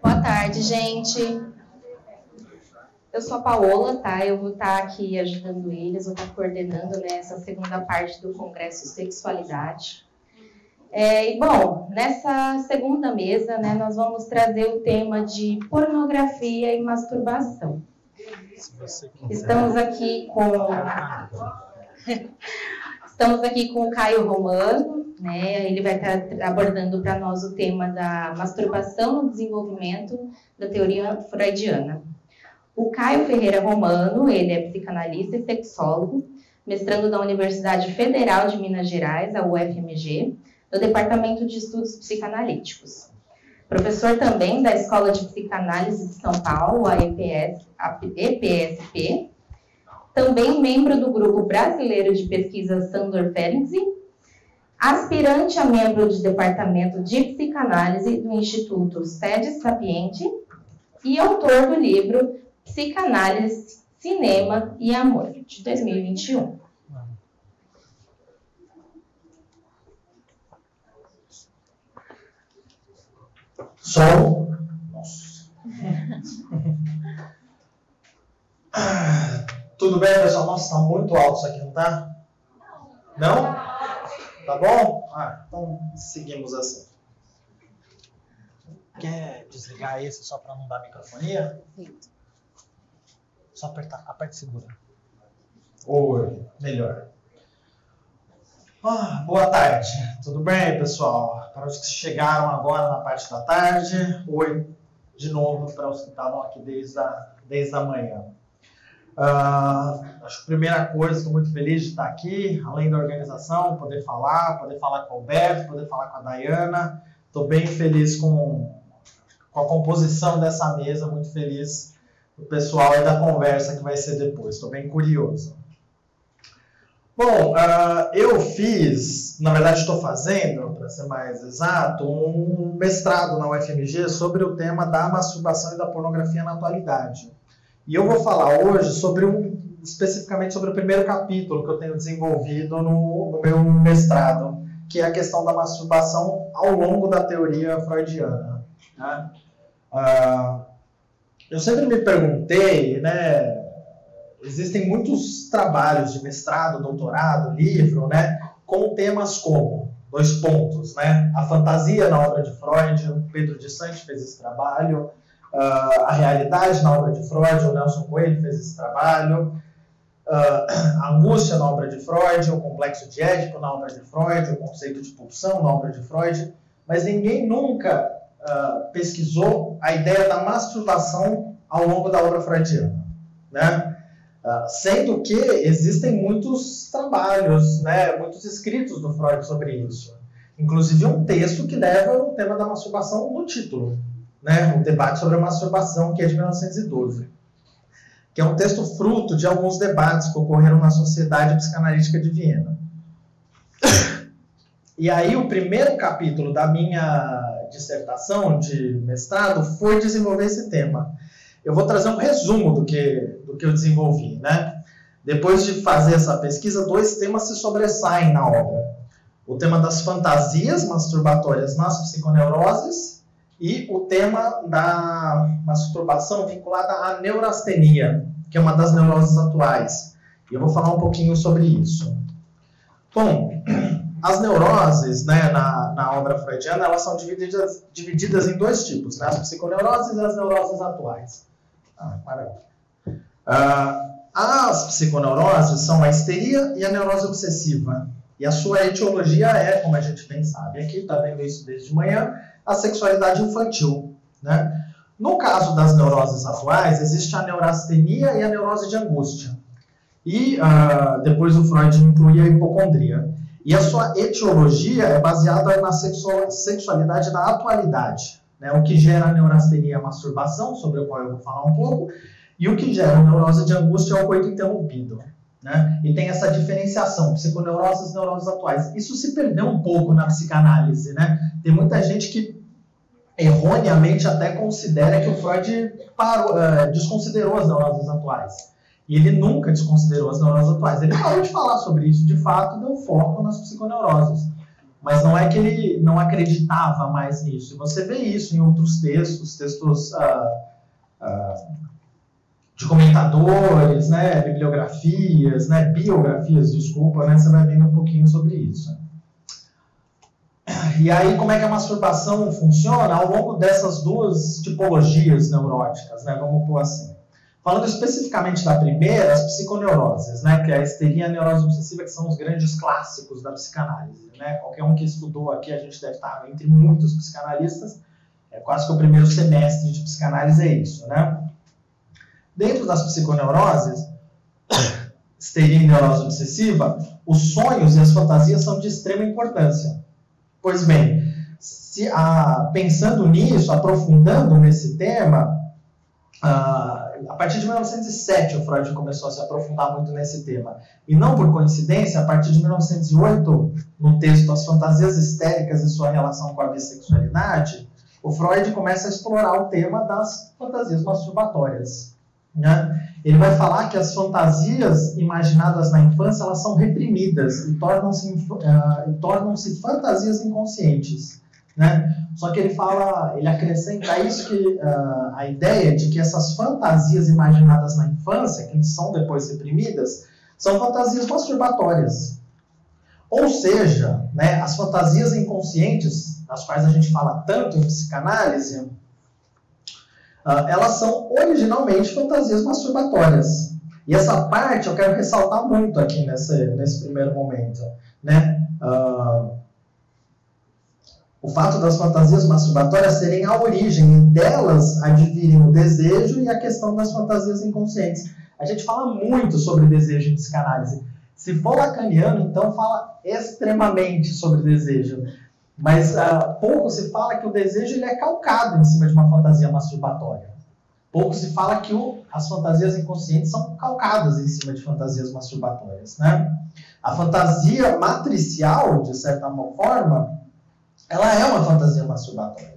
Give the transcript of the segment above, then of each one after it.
Boa tarde, gente. Eu sou a Paola, tá? Eu vou estar aqui ajudando eles, vou estar coordenando, né, essa segunda parte do Congresso Sexualidade. Bom, nessa segunda mesa, né, nós vamos trazer o tema de pornografia e masturbação. Estamos aqui com o Caio Romano, né? Ele vai estar abordando para nós o tema da masturbação no desenvolvimento da teoria freudiana. O Caio Ferreira Romano, ele é psicanalista e sexólogo, mestrando da Universidade Federal de Minas Gerais, a UFMG, no Departamento de Estudos Psicanalíticos. Professor também da Escola de Psicanálise de São Paulo, a EPSP. Também membro do Grupo Brasileiro de Pesquisa Sandor Ferenczi, aspirante a membro do Departamento de Psicanálise do Instituto Sede Sapiente e autor do livro Psicanálise, Cinema e Amor, de 2021. Som. Nossa. Tudo bem, pessoal? Nossa, tá muito alto isso aqui, não tá? Não? Tá bom? Então seguimos assim. Quer desligar esse só para não dar microfonia? Só apertar, aperta e segura. Oi, melhor. Boa tarde, tudo bem, pessoal? Para os que chegaram agora na parte da tarde, oi de novo para os que estavam aqui desde a manhã. Acho que a primeira coisa, estou muito feliz de estar aqui, além da organização, poder falar com o Alberto, poder falar com a Dayana. Estou bem feliz com a composição dessa mesa, muito feliz do pessoal e da conversa que vai ser depois, estou bem curioso. Bom, eu fiz, na verdade estou fazendo, para ser mais exato, um mestrado na UFMG sobre o tema da masturbação e da pornografia na atualidade. E eu vou falar hoje especificamente sobre o primeiro capítulo que eu tenho desenvolvido no meu mestrado, que é a questão da masturbação ao longo da teoria freudiana. Né? Eu sempre me perguntei, né? Existem muitos trabalhos de mestrado, doutorado, livro, né, com temas como, 2 pontos, né, a fantasia na obra de Freud, o Pedro de Santi fez esse trabalho, a realidade na obra de Freud, o Nelson Coelho fez esse trabalho, a angústia na obra de Freud, o complexo de Édipo na obra de Freud, o conceito de pulsão na obra de Freud, mas ninguém nunca pesquisou a ideia da masturbação ao longo da obra freudiana, né? Sendo que existem muitos trabalhos, né, muitos escritos do Freud sobre isso. Inclusive um texto que leva o tema da masturbação no título, né, o debate sobre a masturbação, que é de 1912. Que é um texto fruto de alguns debates que ocorreram na Sociedade Psicanalítica de Viena. E aí o primeiro capítulo da minha dissertação de mestrado foi desenvolver esse tema. Eu vou trazer um resumo do que eu desenvolvi, né? Depois de fazer essa pesquisa, 2 temas se sobressaem na obra. O tema das fantasias masturbatórias nas psiconeuroses e o tema da masturbação vinculada à neurastenia, que é uma das neuroses atuais. E eu vou falar um pouquinho sobre isso. Bom, as neuroses, né, na obra freudiana, elas são divididas em 2 tipos, né? As psiconeuroses e as neuroses atuais. Maravilha. As psiconeuroses são a histeria e a neurose obsessiva. E a sua etiologia é, como a gente bem sabe, aqui está vendo isso desde manhã, a sexualidade infantil, né? No caso das neuroses atuais, existe a neurastenia e a neurose de angústia. E depois o Freud inclui a hipocondria. E a sua etiologia é baseada na sexualidade da atualidade, né? O que gera a neurastenia é a masturbação, sobre o qual eu vou falar um pouco, e o que gera a neurose de angústia é o coito interrompido, né? E tem essa diferenciação, psiconeuroses e neuroses atuais. Isso se perdeu um pouco na psicanálise, né? Tem muita gente que erroneamente até considera que o Freud desconsiderou as neuroses atuais. E ele nunca desconsiderou as neuroses atuais. Ele parou de falar sobre isso, de fato, deu foco nas psiconeuroses. mas não é que ele não acreditava mais nisso. E você vê isso em outros textos de comentadores, né, bibliografias, né, biografias, desculpa, né, você vai vendo um pouquinho sobre isso. E aí, como é que a masturbação funciona ao longo dessas duas tipologias neuróticas, né, vamos pôr assim. Falando especificamente da primeira, as psiconeuroses, né, que é a histeria e a neurose obsessiva, que são os grandes clássicos da psicanálise. Né? Qualquer um que estudou aqui, a gente deve estar entre muitos psicanalistas, é quase que o primeiro semestre de psicanálise é isso. Né? Dentro das psiconeuroses, histeria e neurose obsessiva, os sonhos e as fantasias são de extrema importância. Pois bem, pensando nisso, aprofundando nesse tema, a partir de 1907 o Freud começou a se aprofundar muito nesse tema. E não por coincidência, a partir de 1908, no texto As Fantasias Histéricas e Sua Relação com a Bissexualidade, o Freud começa a explorar o tema das fantasias masturbatórias. Né? Ele vai falar que as fantasias imaginadas na infância elas são reprimidas e tornam-se fantasias inconscientes. Né? Só que ele acrescenta a isso que a ideia de que essas fantasias imaginadas na infância, que são depois reprimidas, são fantasias masturbatórias. Ou seja, né, as fantasias inconscientes, das quais a gente fala tanto em psicanálise, elas são originalmente fantasias masturbatórias. E essa parte eu quero ressaltar muito aqui nesse primeiro momento. Né? O fato das fantasias masturbatórias serem a origem, e delas advirem o desejo e a questão das fantasias inconscientes. A gente fala muito sobre desejo em psicanálise. Se for lacaniano, então fala extremamente sobre desejo. Mas pouco se fala que o desejo ele é calcado em cima de uma fantasia masturbatória. Pouco se fala que as fantasias inconscientes são calcadas em cima de fantasias masturbatórias. Né? A fantasia matricial, de certa forma, ela é uma fantasia masturbatória.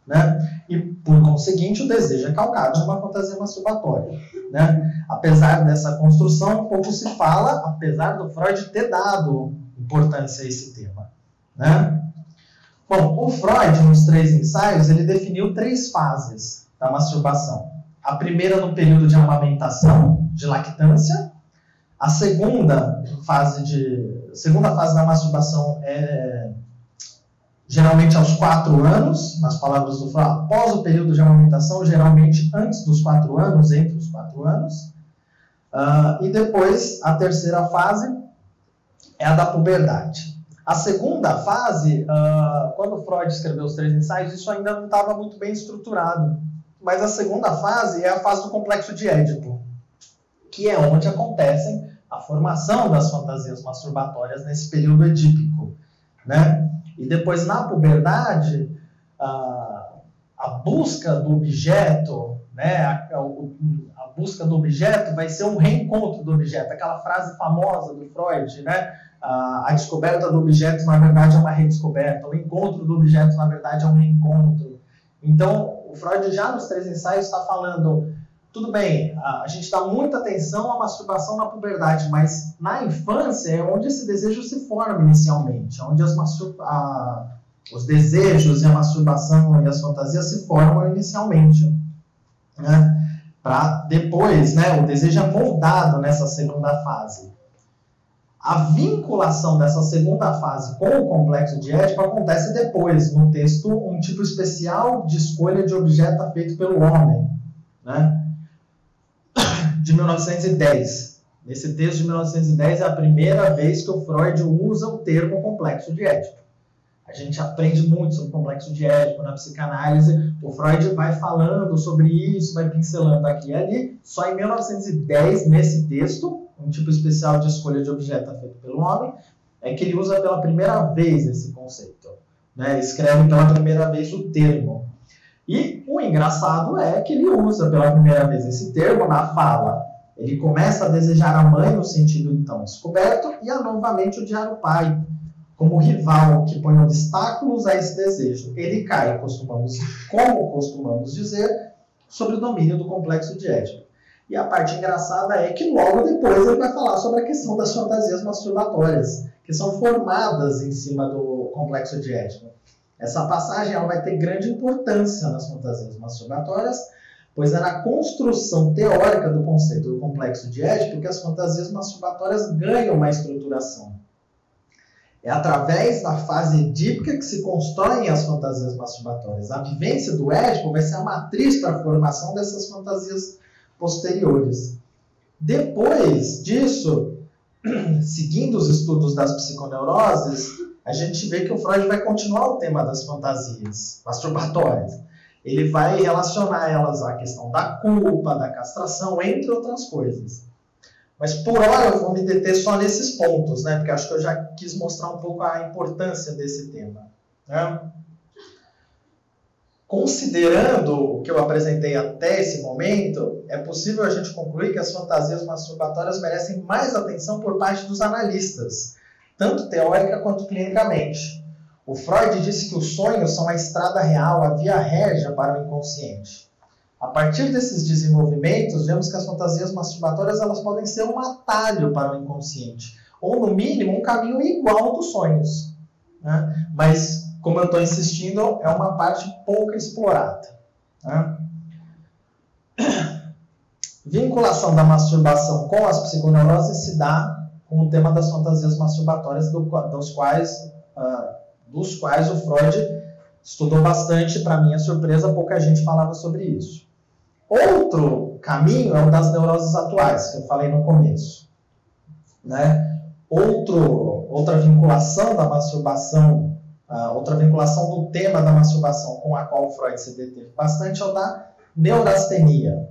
Né? E, por conseguinte, o desejo é calcado numa fantasia masturbatória. Né? Apesar dessa construção, pouco se fala, apesar do Freud ter dado importância a esse tema. Né? Bom, o Freud, nos 3 ensaios, ele definiu 3 fases da masturbação. A primeira no período de amamentação, de lactância. A segunda fase da masturbação é geralmente aos 4 anos, nas palavras do Freud, após o período de amamentação, geralmente antes dos 4 anos, entre os 4 anos. E depois, a terceira fase é a da puberdade. A segunda fase, quando Freud escreveu os 3 ensaios, isso ainda não estava muito bem estruturado. Mas a segunda fase é a fase do complexo de Édipo, que é onde acontecem a formação das fantasias masturbatórias nesse período edípico. Né? E depois, na puberdade, a busca do objeto, né? a busca do objeto vai ser um reencontro do objeto. Aquela frase famosa do Freud, né? A descoberta do objeto, na verdade, é uma redescoberta. O encontro do objeto, na verdade, é um reencontro. Então, o Freud já nos 3 ensaios está falando, tudo bem, a gente dá muita atenção à masturbação na puberdade, mas na infância é onde esse desejo se forma inicialmente, onde os desejos e a masturbação e as fantasias se formam inicialmente. Né? Para depois, né, o desejo é moldado nessa segunda fase. A vinculação dessa segunda fase com o complexo de Édipo acontece depois, no texto Um Tipo Especial de Escolha de Objeto Feito pelo Homem, né? De 1910. Nesse texto de 1910 é a primeira vez que o Freud usa o termo complexo de Édipo. A gente aprende muito sobre o complexo de Édipo na psicanálise. O Freud vai falando sobre isso, vai pincelando aqui e ali. Só em 1910, nesse texto, Um Tipo Especial de Escolha de Objeto Feito pelo Homem, é que ele usa pela primeira vez esse conceito. Né? Ele escreve pela primeira vez o termo. E o engraçado é que ele usa pela primeira vez esse termo na fala. Ele começa a desejar a mãe no sentido então descoberto e a novamente odiar o pai, como rival que põe obstáculos a esse desejo. Ele cai, como costumamos dizer, sobre o domínio do complexo de Édipo. E a parte engraçada é que logo depois ele vai falar sobre a questão das fantasias masturbatórias, que são formadas em cima do complexo de Édipo. Essa passagem ela vai ter grande importância nas fantasias masturbatórias, pois é na construção teórica do conceito do complexo de Édipo que as fantasias masturbatórias ganham uma estruturação. É através da fase edípica que se constroem as fantasias masturbatórias. A vivência do Édipo vai ser a matriz para a formação dessas fantasias posteriores. Depois disso, seguindo os estudos das psiconeuroses, a gente vê que o Freud vai continuar o tema das fantasias masturbatórias. Ele vai relacionar elas à questão da culpa, da castração, entre outras coisas. Mas por hora eu vou me deter só nesses pontos, né? Porque acho que eu já quis mostrar um pouco a importância desse tema, né? Considerando o que eu apresentei até esse momento, é possível a gente concluir que as fantasias masturbatórias merecem mais atenção por parte dos analistas, tanto teórica quanto clinicamente. O Freud disse que os sonhos são a estrada real, a via régia para o inconsciente. A partir desses desenvolvimentos, vemos que as fantasias masturbatórias elas podem ser um atalho para o inconsciente, ou no mínimo um caminho igual dos sonhos, né? Mas, como eu estou insistindo, é uma parte pouco explorada, né? Vinculação da masturbação com as psiconeuroses se dá com o tema das fantasias masturbatórias, dos quais o Freud estudou bastante. Para minha surpresa, pouca gente falava sobre isso. Outro caminho é o das neuroses atuais, que eu falei no começo, né? Outra vinculação da masturbação, outra vinculação do tema da masturbação com a qual o Freud se deteve bastante é o da neurastenia.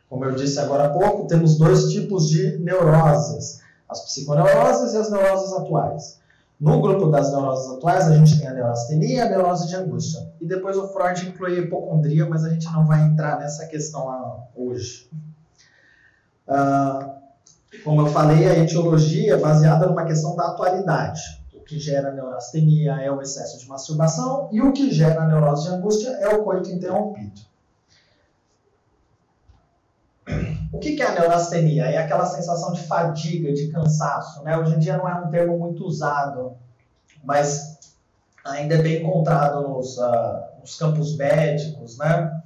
Como eu disse agora há pouco, temos dois tipos de neuroses, as psiconeuroses e as neuroses atuais. No grupo das neuroses atuais, a gente tem a neurastenia e a neurose de angústia. E depois o Freud inclui a hipocondria, mas a gente não vai entrar nessa questão hoje. Como eu falei, a etiologia é baseada numa questão da atualidade. O que gera a neurastenia é o excesso de masturbação e o que gera a neurose de angústia é o coito interrompido. O que é a neurastenia? É aquela sensação de fadiga, de cansaço, né? Hoje em dia não é um termo muito usado, mas ainda é bem encontrado nos campos médicos, né?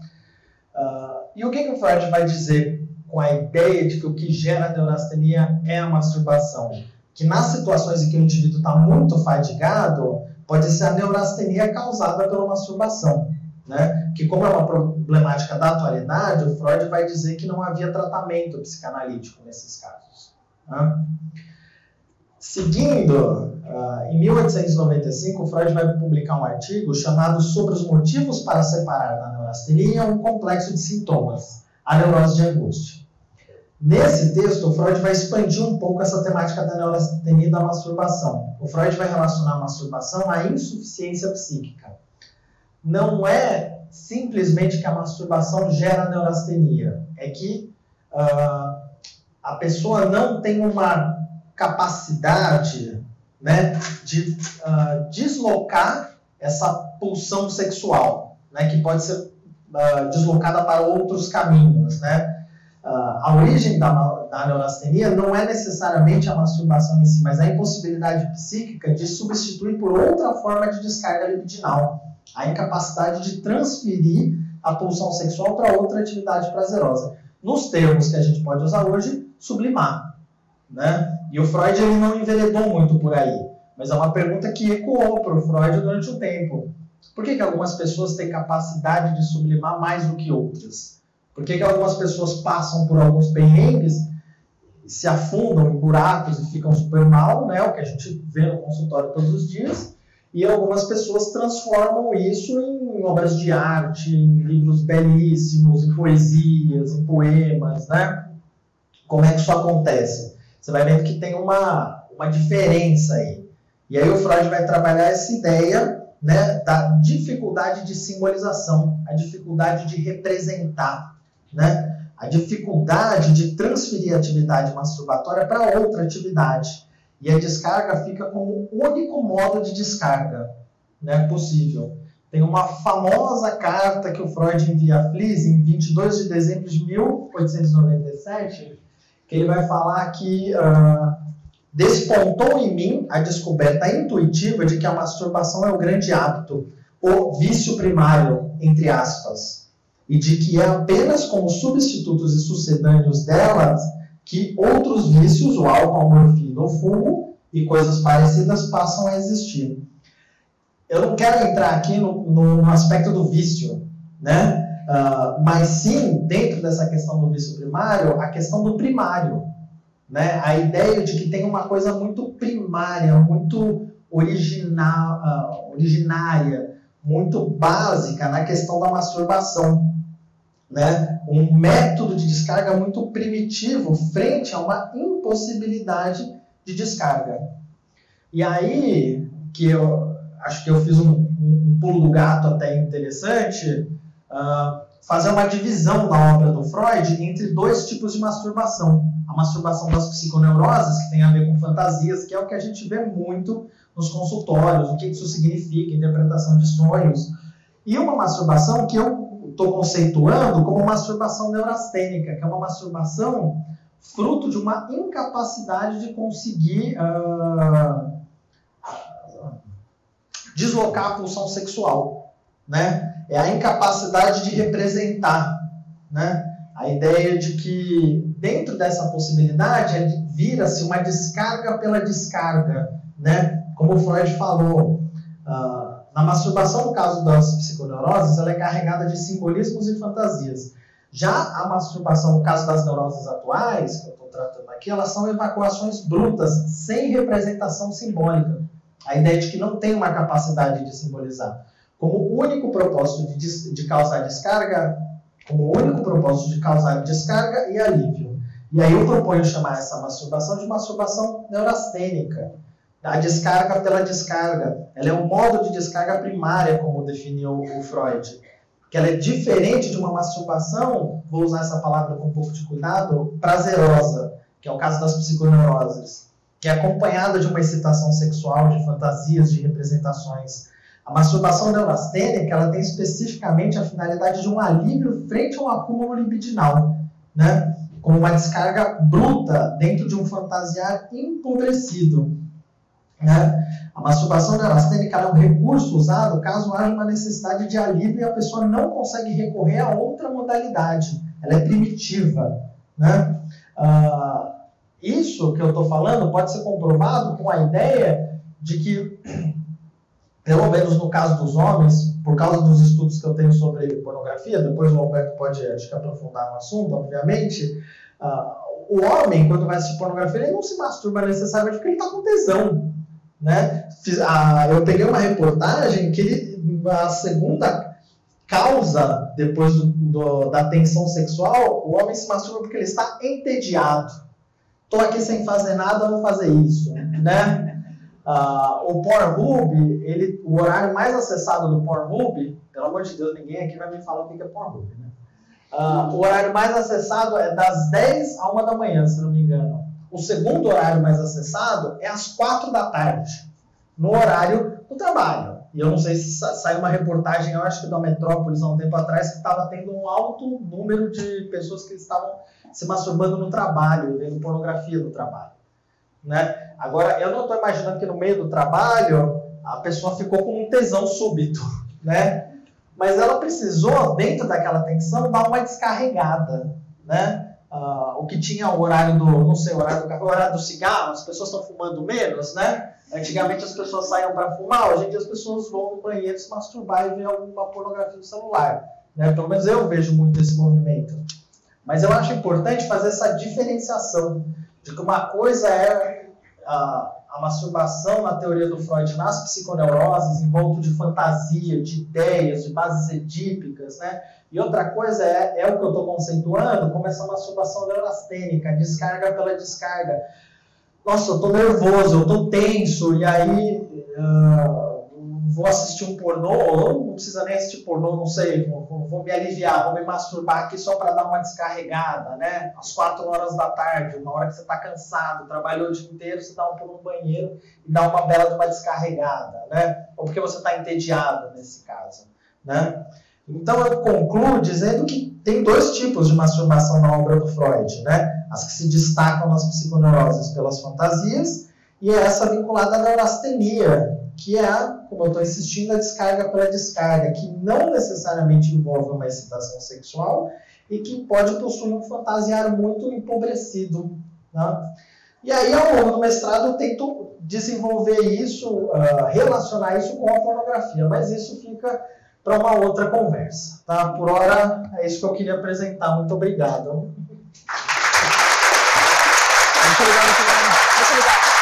E o que o Freud vai dizer com a ideia de que o que gera a neurastenia é a masturbação? Que nas situações em que o indivíduo está muito fadigado, pode ser a neurastenia causada pela masturbação, né? Que como é uma problemática da atualidade, o Freud vai dizer que não havia tratamento psicanalítico nesses casos, né? Seguindo, em 1895, o Freud vai publicar um artigo chamado Sobre os motivos para separar da neurastenia um complexo de sintomas, a neurose de angústia. Nesse texto, o Freud vai expandir um pouco essa temática da neurastenia e da masturbação. O Freud vai relacionar a masturbação à insuficiência psíquica. Não é simplesmente que a masturbação gera neurastenia, é que a pessoa não tem uma capacidade, né, de deslocar essa pulsão sexual, né, que pode ser deslocada para outros caminhos, né? A origem da neurastenia não é necessariamente a masturbação em si, mas a impossibilidade psíquica de substituir por outra forma de descarga libidinal, a incapacidade de transferir a pulsão sexual para outra atividade prazerosa. Nos termos que a gente pode usar hoje, sublimar, né? E o Freud ele não enveredou muito por aí, mas é uma pergunta que ecoou para o Freud durante o tempo. Por que algumas pessoas têm capacidade de sublimar mais do que outras? Por que algumas pessoas passam por alguns perrengues, se afundam em buracos e ficam super mal, né? O que a gente vê no consultório todos os dias, e algumas pessoas transformam isso em obras de arte, em livros belíssimos, em poesias, em poemas, né? Como é que isso acontece? Você vai vendo que tem uma diferença aí. E aí o Freud vai trabalhar essa ideia, né, da dificuldade de simbolização, a dificuldade de representar, né, a dificuldade de transferir a atividade masturbatória para outra atividade. E a descarga fica como o único modo de descarga, né, possível. Tem uma famosa carta que o Freud envia a Fliess em 22 de dezembro de 1897, que ele vai falar que despontou em mim a descoberta intuitiva de que a masturbação é o grande hábito, o vício primário, entre aspas, e de que é apenas como substitutos e sucedâneos delas que outros vícios, o álcool, a morfina, o fumo e coisas parecidas passam a existir. Eu não quero entrar aqui no aspecto do vício, né? Mas sim, dentro dessa questão do vício primário, a questão do primário, né? A ideia de que tem uma coisa muito primária, muito originária, muito básica na questão da masturbação, né? Um método de descarga muito primitivo frente a uma impossibilidade de descarga. E aí, que eu acho que eu fiz um pulo do gato até interessante, fazer uma divisão na obra do Freud entre dois tipos de masturbação. A masturbação das psiconeuroses, que tem a ver com fantasias, que é o que a gente vê muito nos consultórios, o que isso significa, interpretação de sonhos. E uma masturbação que eu estou conceituando como masturbação neurastênica, que é uma masturbação fruto de uma incapacidade de conseguir deslocar a pulsão sexual, né? É a incapacidade de representar, né? A ideia de que dentro dessa possibilidade vira-se uma descarga pela descarga, né? Como o Freud falou, na masturbação, no caso das psiconeuroses, ela é carregada de simbolismos e fantasias. Já a masturbação, no caso das neuroses atuais, que eu estou tratando aqui, elas são evacuações brutas, sem representação simbólica. A ideia de que não tem uma capacidade de simbolizar. Como único propósito de causar descarga, e alívio. E aí eu proponho chamar essa masturbação de masturbação neurastênica. A descarga pela descarga. Ela é um modo de descarga primária, como definiu o Freud. Que ela é diferente de uma masturbação, vou usar essa palavra com um pouco de cuidado, prazerosa, que é o caso das psiconeuroses, que é acompanhada de uma excitação sexual, de fantasias, de representações. A masturbação neurastênica, ela tem especificamente a finalidade de um alívio frente a um acúmulo libidinal, né? Como uma descarga bruta dentro de um fantasiar empobrecido, né? A masturbação neurastênica é um recurso usado caso haja uma necessidade de alívio e a pessoa não consegue recorrer a outra modalidade. Ela é primitiva, né? Isso que eu estou falando pode ser comprovado com a ideia de que, pelo menos no caso dos homens, por causa dos estudos que eu tenho sobre pornografia, depois o Alberto pode, acho que, aprofundar no assunto, obviamente, o homem, quando vai assistir pornografia, ele não se masturba necessariamente porque ele está com tesão, né? Eu peguei uma reportagem que a segunda causa, depois da tensão sexual, o homem se masturba porque ele está entediado. Estou aqui sem fazer nada, vou fazer isso, né? O Pornhub, o horário mais acessado do Pornhub, pelo amor de Deus, ninguém aqui vai me falar o que é Pornhub, né? O horário mais acessado é das 10 a 1 da manhã, se não me engano. O segundo horário mais acessado é às 4 da tarde, no horário do trabalho. E eu não sei se saiu uma reportagem, eu acho que da Metrópolis há um tempo atrás, que estava tendo um alto número de pessoas que estavam se masturbando no trabalho, vendo pornografia no trabalho, né? Agora, eu não estou imaginando que no meio do trabalho a pessoa ficou com um tesão súbito, né? Mas ela precisou, dentro daquela tensão, dar uma descarregada, né? O que tinha o horário o horário do cigarro, as pessoas estão fumando menos, né? Antigamente as pessoas saíam para fumar, hoje em dia as pessoas vão no banheiro se masturbar e ver alguma pornografia no celular, né? Pelo menos eu vejo muito esse movimento. Mas eu acho importante fazer essa diferenciação de que uma coisa é a masturbação na teoria do Freud nas psiconeuroses, envolto de fantasia, de ideias, de bases edípicas, né? E outra coisa é o que eu estou conceituando como essa masturbação neurastênica, descarga pela descarga. Nossa, eu estou nervoso, eu estou tenso, e aí vou assistir um pornô, ou não precisa nem assistir pornô, não sei, vou me aliviar, vou me masturbar aqui só para dar uma descarregada, né? Às 4 horas da tarde, uma hora que você está cansado, trabalhou o dia inteiro, você dá um pulo no banheiro e dá uma bela de uma descarregada, né? Ou porque você está entediado nesse caso, né? Então eu concluo dizendo que tem dois tipos de masturbação na obra do Freud, né? As que se destacam nas psiconeuroses pelas fantasias e essa vinculada à neurastenia, que é, como eu estou insistindo, a descarga pela descarga, que não necessariamente envolve uma excitação sexual e que pode possuir um fantasiar muito empobrecido, né? E aí, ao longo do mestrado, eu tento desenvolver isso, relacionar isso com a pornografia, mas isso fica para uma outra conversa, tá? Por hora, é isso que eu queria apresentar. Muito obrigado. Muito obrigado.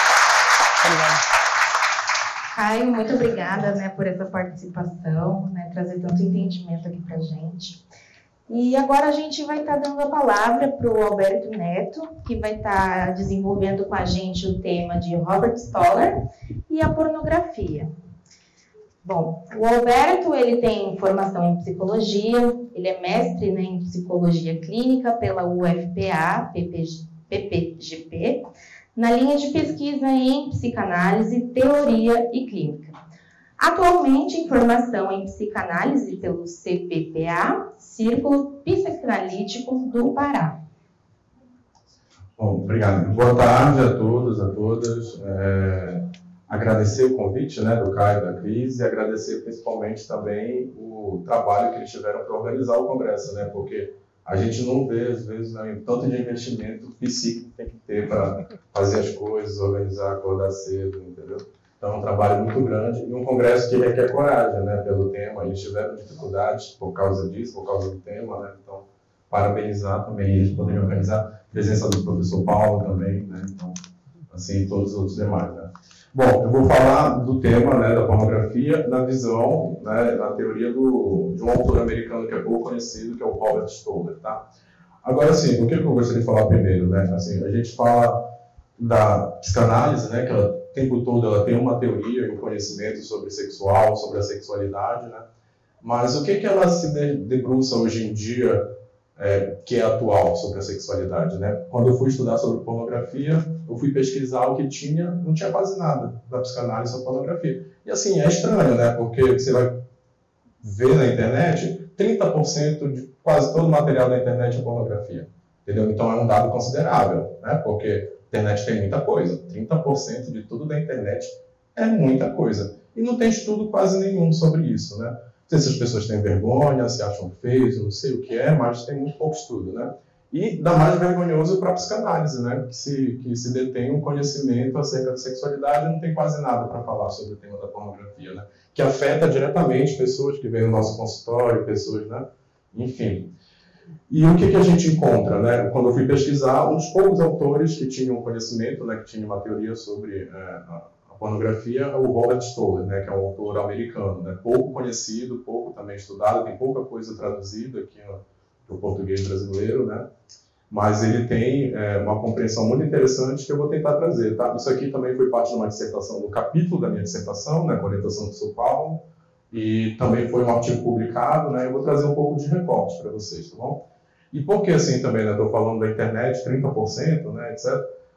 Caio, muito obrigada, né, por essa participação, né, trazer tanto entendimento aqui para a gente. E agora a gente vai estar dando a palavra para o Alberto Neto, que vai estar desenvolvendo com a gente o tema de Robert Stoller e a pornografia. Bom, o Alberto, ele tem formação em psicologia, ele é mestre, né, em psicologia clínica pela UFPA, PPGP, na linha de pesquisa em psicanálise, teoria e clínica. Atualmente, em formação em psicanálise pelo CPPA, Círculo Psicanalítico do Pará. Bom, obrigado. Boa tarde a todos, a todas. Agradecer o convite, né, do Caio e da Cris, e agradecer principalmente também o trabalho que eles tiveram para organizar o congresso, né, porque a gente não vê, às vezes, né, tanto de investimento psíquico que tem que ter para fazer as coisas, organizar, acordar cedo, entendeu? Então é um trabalho muito grande e um congresso que requer coragem, né, pelo tema. Eles tiveram dificuldades por causa disso, por causa do tema, né, então parabenizar também eles poderem organizar, a presença do professor Paulo também, né, então, assim, e todos os outros demais, né. Bom, eu vou falar do tema, né, da pornografia na visão, né, na teoria de um autor americano que é pouco conhecido, que é o Robert Stoller, tá? Agora, assim, o que eu gostaria de falar primeiro, né? Assim, a gente fala da psicanálise, né, que ela, o tempo todo ela tem uma teoria e um conhecimento sobre sexual, sobre a sexualidade, né? Mas o que ela se debruça hoje em dia, que é atual sobre a sexualidade, né? Quando eu fui estudar sobre pornografia, eu fui pesquisar o que tinha, não tinha quase nada da psicanálise sobre pornografia. E assim, é estranho, né? Porque você vai ver na internet, 30% de quase todo o material da internet é pornografia, entendeu? Então é um dado considerável, né? Porque a internet tem muita coisa, 30% de tudo da internet é muita coisa. E não tem estudo quase nenhum sobre isso, né? Não sei se as pessoas têm vergonha, se acham feio, não sei o que é, mas tem muito pouco estudo, né? E dá mais vergonhoso para a psicanálise, né? Que se detém um conhecimento acerca da sexualidade, não tem quase nada para falar sobre o tema da pornografia, né? Que afeta diretamente pessoas que vêm no nosso consultório, pessoas, né? Enfim. E o que a gente encontra, né? Quando eu fui pesquisar, um dos poucos autores que tinham conhecimento, né? Que tinha uma teoria sobre a pornografia é o Robert Stoller, né? Que é um autor americano, né? Pouco conhecido, pouco também estudado, tem pouca coisa traduzida aqui no português brasileiro, né? Mas ele tem uma compreensão muito interessante que eu vou tentar trazer, tá? Isso aqui também foi parte de uma dissertação, do capítulo da minha dissertação, né? Com orientação do São Paulo, e também foi um artigo publicado, né? Eu vou trazer um pouco de recorte para vocês, tá bom? E por que assim também, né? Estou falando da internet, 30%, né? Etc.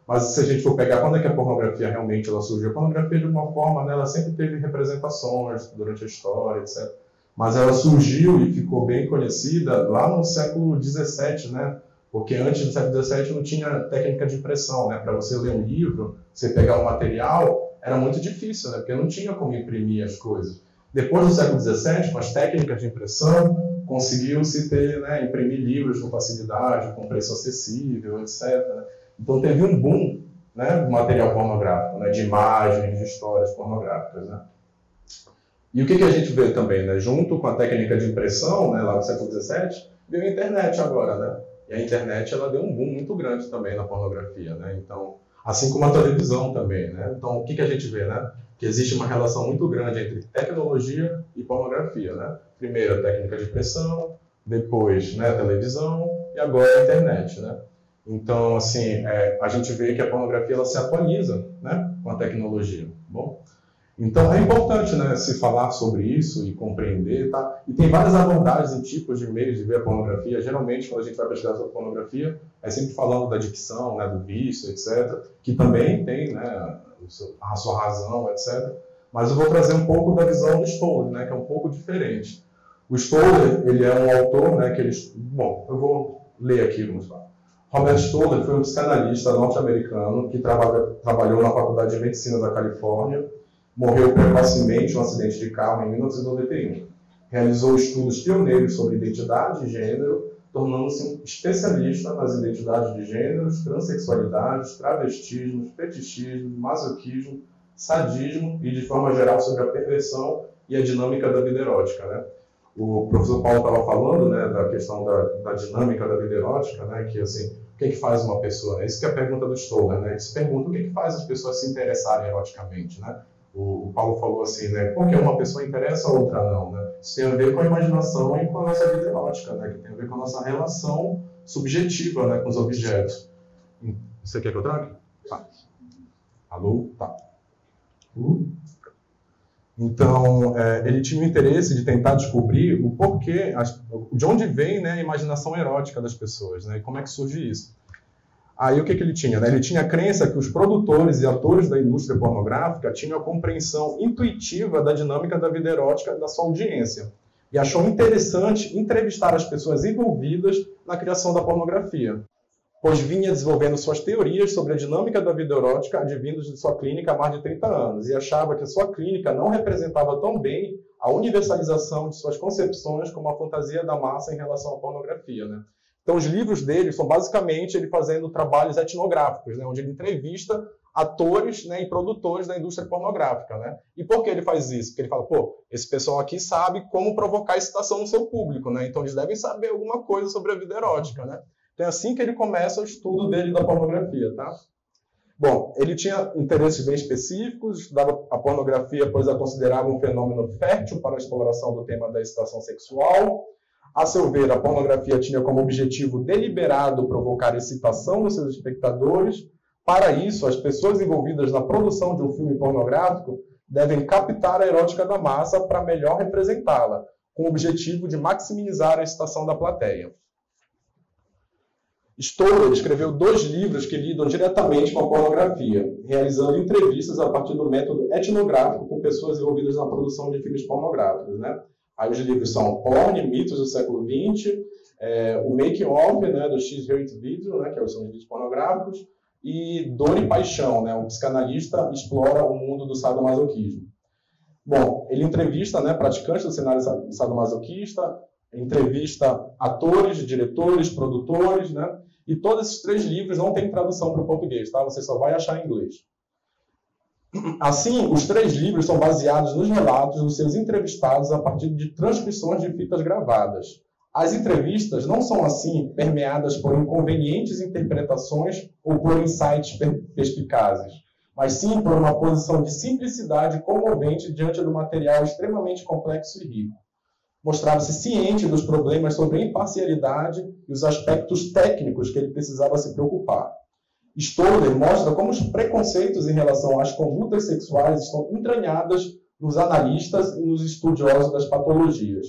Mas se a gente for pegar quando é que a pornografia realmente ela surgiu, a pornografia de uma forma, né? Ela sempre teve representações durante a história, etc. Mas ela surgiu e ficou bem conhecida lá no século XVII, né? Porque antes do século XVII não tinha técnica de impressão, né? Para você ler um livro, você pegar um material, era muito difícil, né? Porque não tinha como imprimir as coisas. Depois do século XVII, com as técnicas de impressão, conseguiu-se ter, né, imprimir livros com facilidade, com preço acessível, etc. Né? Então teve um boom, né, do material pornográfico, né, de imagens, de histórias pornográficas, né? E o que a gente vê também, né? Junto com a técnica de impressão, né, lá no século XVII, veio a internet agora, né? E a internet ela deu um boom muito grande também na pornografia, né? Então, assim como a televisão também, né? Então, o que a gente vê, né? Que existe uma relação muito grande entre tecnologia e pornografia, né? Primeiro a técnica de impressão, depois, né, a televisão e agora a internet, né? Então, assim, a gente vê que a pornografia ela se atualiza, né, com a tecnologia, tá bom? Então, é importante, né, se falar sobre isso e compreender, tá? E tem várias abordagens e tipos de meios de ver a pornografia. Geralmente, quando a gente vai pesquisar sobre pornografia, é sempre falando da dicção, né, do vício, etc., que também tem, né, a sua razão, etc. Mas eu vou trazer um pouco da visão do Stoller, né, que é um pouco diferente. O Stoller, ele é um autor, né, que ele... Bom, eu vou ler aqui, vamos lá. Robert Stoller foi um psicanalista norte-americano que trabalhou na Faculdade de Medicina da Califórnia, morreu precocemente em um acidente de carro em 1991. Realizou estudos pioneiros sobre identidade e gênero, tornando-se um especialista nas identidades de gêneros, transexualidades, travestismo, fetichismo, masoquismo, sadismo e, de forma geral, sobre a perversão e a dinâmica da vida erótica, né? O professor Paulo estava falando, né, da questão da dinâmica da vida erótica, né, que assim, o que faz uma pessoa? Isso que é a pergunta do Stoller, né? Ele se pergunta o que faz as pessoas se interessarem eroticamente, né? O Paulo falou assim, né, por que uma pessoa interessa, a outra não, né? Isso tem a ver com a imaginação e com a nossa vida erótica, né, que tem a ver com a nossa relação subjetiva, né, com os objetos. Você quer que eu traga? Tá. Alô? Tá. Então, ele tinha o interesse de tentar descobrir o porquê, de onde vem, né, a imaginação erótica das pessoas, né, e como é que surge isso. Aí o que ele tinha? Né? Ele tinha a crença que os produtores e atores da indústria pornográfica tinham a compreensão intuitiva da dinâmica da vida erótica da sua audiência. E achou interessante entrevistar as pessoas envolvidas na criação da pornografia, pois vinha desenvolvendo suas teorias sobre a dinâmica da vida erótica advindos de sua clínica há mais de 30 anos, e achava que sua clínica não representava tão bem a universalização de suas concepções como a fantasia da massa em relação à pornografia, né? Então, os livros dele são basicamente ele fazendo trabalhos etnográficos, né, onde ele entrevista atores, né, e produtores da indústria pornográfica, né? E por que ele faz isso? Porque ele fala, pô, esse pessoal aqui sabe como provocar excitação no seu público, né? Então, eles devem saber alguma coisa sobre a vida erótica, né? Então, é assim que ele começa o estudo dele da pornografia, tá? Bom, ele tinha interesses bem específicos, estudava a pornografia, pois a considerava um fenômeno fértil para a exploração do tema da excitação sexual. A seu ver, a pornografia tinha como objetivo deliberado provocar excitação nos seus espectadores. Para isso, as pessoas envolvidas na produção de um filme pornográfico devem captar a erótica da massa para melhor representá-la, com o objetivo de maximizar a excitação da plateia. Stoller escreveu 2 livros que lidam diretamente com a pornografia, realizando entrevistas a partir do método etnográfico com pessoas envolvidas na produção de filmes pornográficos, né? Aí os livros são Porn, Mitos do Século XX, o Making Of, né, do X-Rated Video, né, que são os vídeos pornográficos, e Dor e Paixão, né, um psicanalista explora o mundo do sadomasoquismo. Bom, ele entrevista, né, praticantes do cenário sadomasoquista, entrevista atores, diretores, produtores, né, e todos esses 3 livros não têm tradução para o português, tá? Você só vai achar em inglês. Assim, os 3 livros são baseados nos relatos dos seus entrevistados a partir de transcrições de fitas gravadas. As entrevistas não são, assim, permeadas por inconvenientes interpretações ou por insights perspicazes, mas sim por uma posição de simplicidade comovente diante do material extremamente complexo e rico. Mostrava-se ciente dos problemas sobre a imparcialidade e os aspectos técnicos que ele precisava se preocupar. Stoller mostra como os preconceitos em relação às condutas sexuais estão entranhadas nos analistas e nos estudiosos das patologias.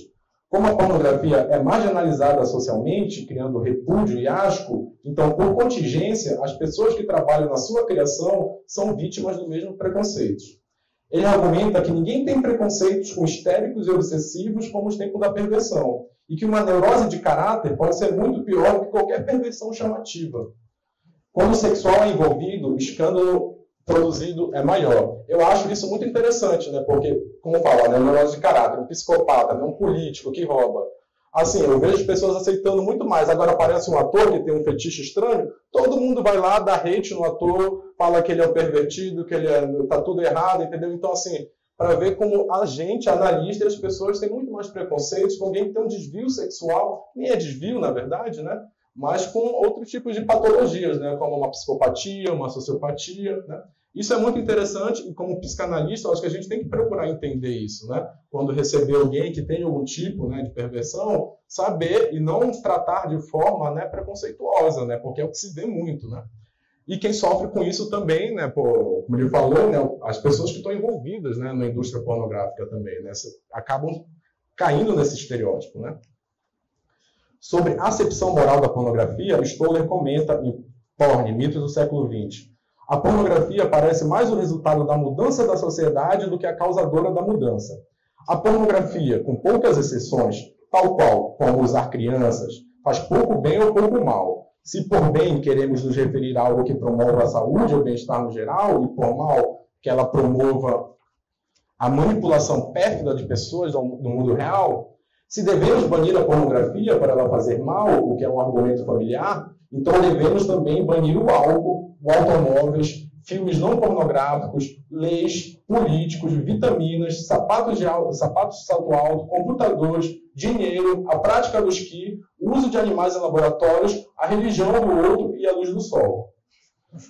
Como a pornografia é marginalizada socialmente, criando repúdio e asco, então, por contingência, as pessoas que trabalham na sua criação são vítimas do mesmo preconceito. Ele argumenta que ninguém tem preconceitos com histéricos e obsessivos como os tem com da perversão, e que uma neurose de caráter pode ser muito pior do que qualquer perversão chamativa. Quando o sexual é envolvido, o escândalo produzido é maior. Eu acho isso muito interessante, né? Porque, como fala, né, neurose de caráter, um psicopata, né, um político que rouba. Assim, eu vejo pessoas aceitando muito mais. Agora aparece um ator que tem um fetiche estranho, todo mundo vai lá, dá hate no ator, fala que ele é um pervertido, que ele tá tudo errado, entendeu? Então, assim, para ver como a gente, analista, e as pessoas têm muito mais preconceitos com alguém que tem um desvio sexual, nem é desvio, na verdade, né? Mas com outros tipos de patologias, né? Como uma psicopatia, uma sociopatia, né? Isso é muito interessante e, como psicanalista, eu acho que a gente tem que procurar entender isso, né? Quando receber alguém que tem algum tipo, né, de perversão, saber e não tratar de forma, né, preconceituosa, né? Porque é o que se vê muito, né? E quem sofre com isso também, né, como ele falou, né, as pessoas que estão envolvidas, né, na indústria pornográfica também, né, acabam caindo nesse estereótipo, né? Sobre a acepção moral da pornografia, Stoller comenta em Porn, Mitos do Século XX. A pornografia parece mais o resultado da mudança da sociedade do que a causadora da mudança. A pornografia, com poucas exceções, tal qual como usar crianças, faz pouco bem ou pouco mal. Se por bem queremos nos referir a algo que promova a saúde ou bem-estar no geral, e por mal que ela promova a manipulação pérfida de pessoas no mundo real, se devemos banir a pornografia para ela fazer mal, o que é um argumento familiar, então devemos também banir o álcool, o automóveis, filmes não pornográficos, leis, políticos, vitaminas, sapatos de salto alto, computadores, dinheiro, a prática do esqui, o uso de animais em laboratórios, a religião do outro e a luz do sol.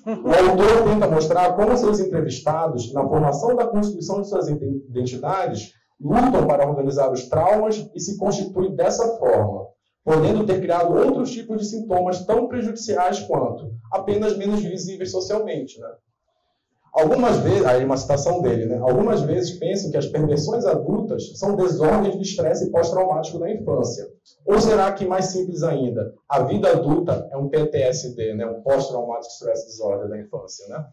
O autor tenta mostrar como seus entrevistados, na formação da constituição de suas identidades, lutam para organizar os traumas e se constituem dessa forma, podendo ter criado outros tipos de sintomas tão prejudiciais quanto, apenas menos visíveis socialmente, né? Algumas vezes, aí uma citação dele, né? Algumas vezes penso que as perversões adultas são desordens de estresse pós-traumático da infância. Ou será que, mais simples ainda, a vida adulta é um PTSD, né? Um pós-traumático stress disorder da infância, né?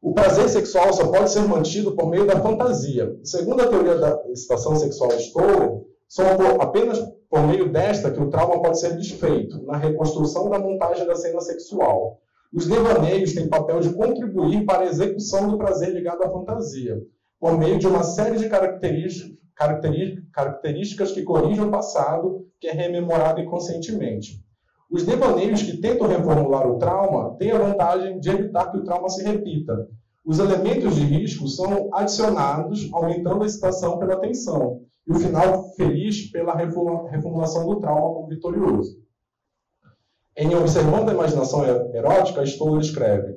O prazer sexual só pode ser mantido por meio da fantasia. Segundo a teoria da excitação sexual de Stoller, só apenas por meio desta que o trauma pode ser desfeito, na reconstrução da montagem da cena sexual. Os devaneios têm papel de contribuir para a execução do prazer ligado à fantasia, por meio de uma série de características que corrigem o passado, que é rememorado inconscientemente. Os devaneios que tentam reformular o trauma têm a vantagem de evitar que o trauma se repita. Os elementos de risco são adicionados, aumentando a excitação pela tensão, e o final feliz pela reformulação do trauma como vitorioso. Em Observando a Imaginação Erótica, Stoller escreve: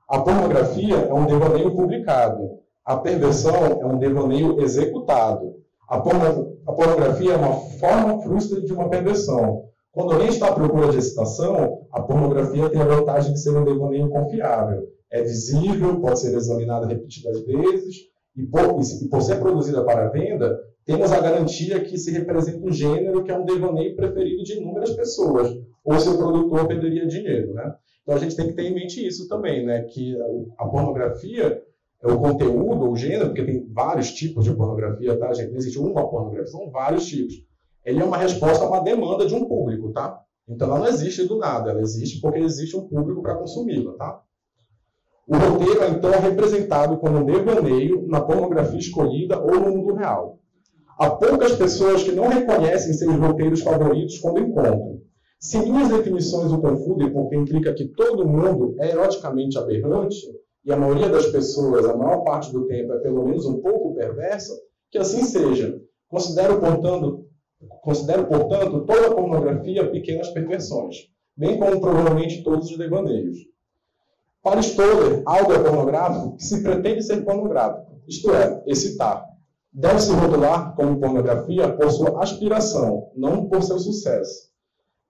a pornografia é um devaneio publicado, a perversão é um devaneio executado. A pornografia é uma forma frustra de uma perversão. Quando alguém está à procura de excitação, a pornografia tem a vantagem de ser um devaneio confiável. É visível, pode ser examinada repetidas vezes, e por ser produzida para venda, temos a garantia que se representa um gênero que é um devaneio preferido de inúmeras pessoas, ou seu produtor perderia dinheiro, né? Então a gente tem que ter em mente isso também, né? Que a pornografia é o conteúdo, o gênero, porque tem vários tipos de pornografia, tá, gente? Não existe uma pornografia, são vários tipos. Ele é uma resposta a uma demanda de um público, tá? Então ela não existe do nada, ela existe porque existe um público para consumi-la, tá? O roteiro, então, é representado como um devaneio na pornografia escolhida ou no mundo real. Há poucas pessoas que não reconhecem seus roteiros favoritos quando encontram. Se minhas definições o confundem porque implica que todo mundo é eroticamente aberrante, e a maioria das pessoas, a maior parte do tempo, é pelo menos um pouco perversa, que assim seja. Considero, portanto, toda a pornografia pequenas perversões, bem como provavelmente todos os devaneios. Para Stoller, algo é pornográfico que se pretende ser pornográfico, isto é, excitar. Deve-se rotular como pornografia por sua aspiração, não por seu sucesso.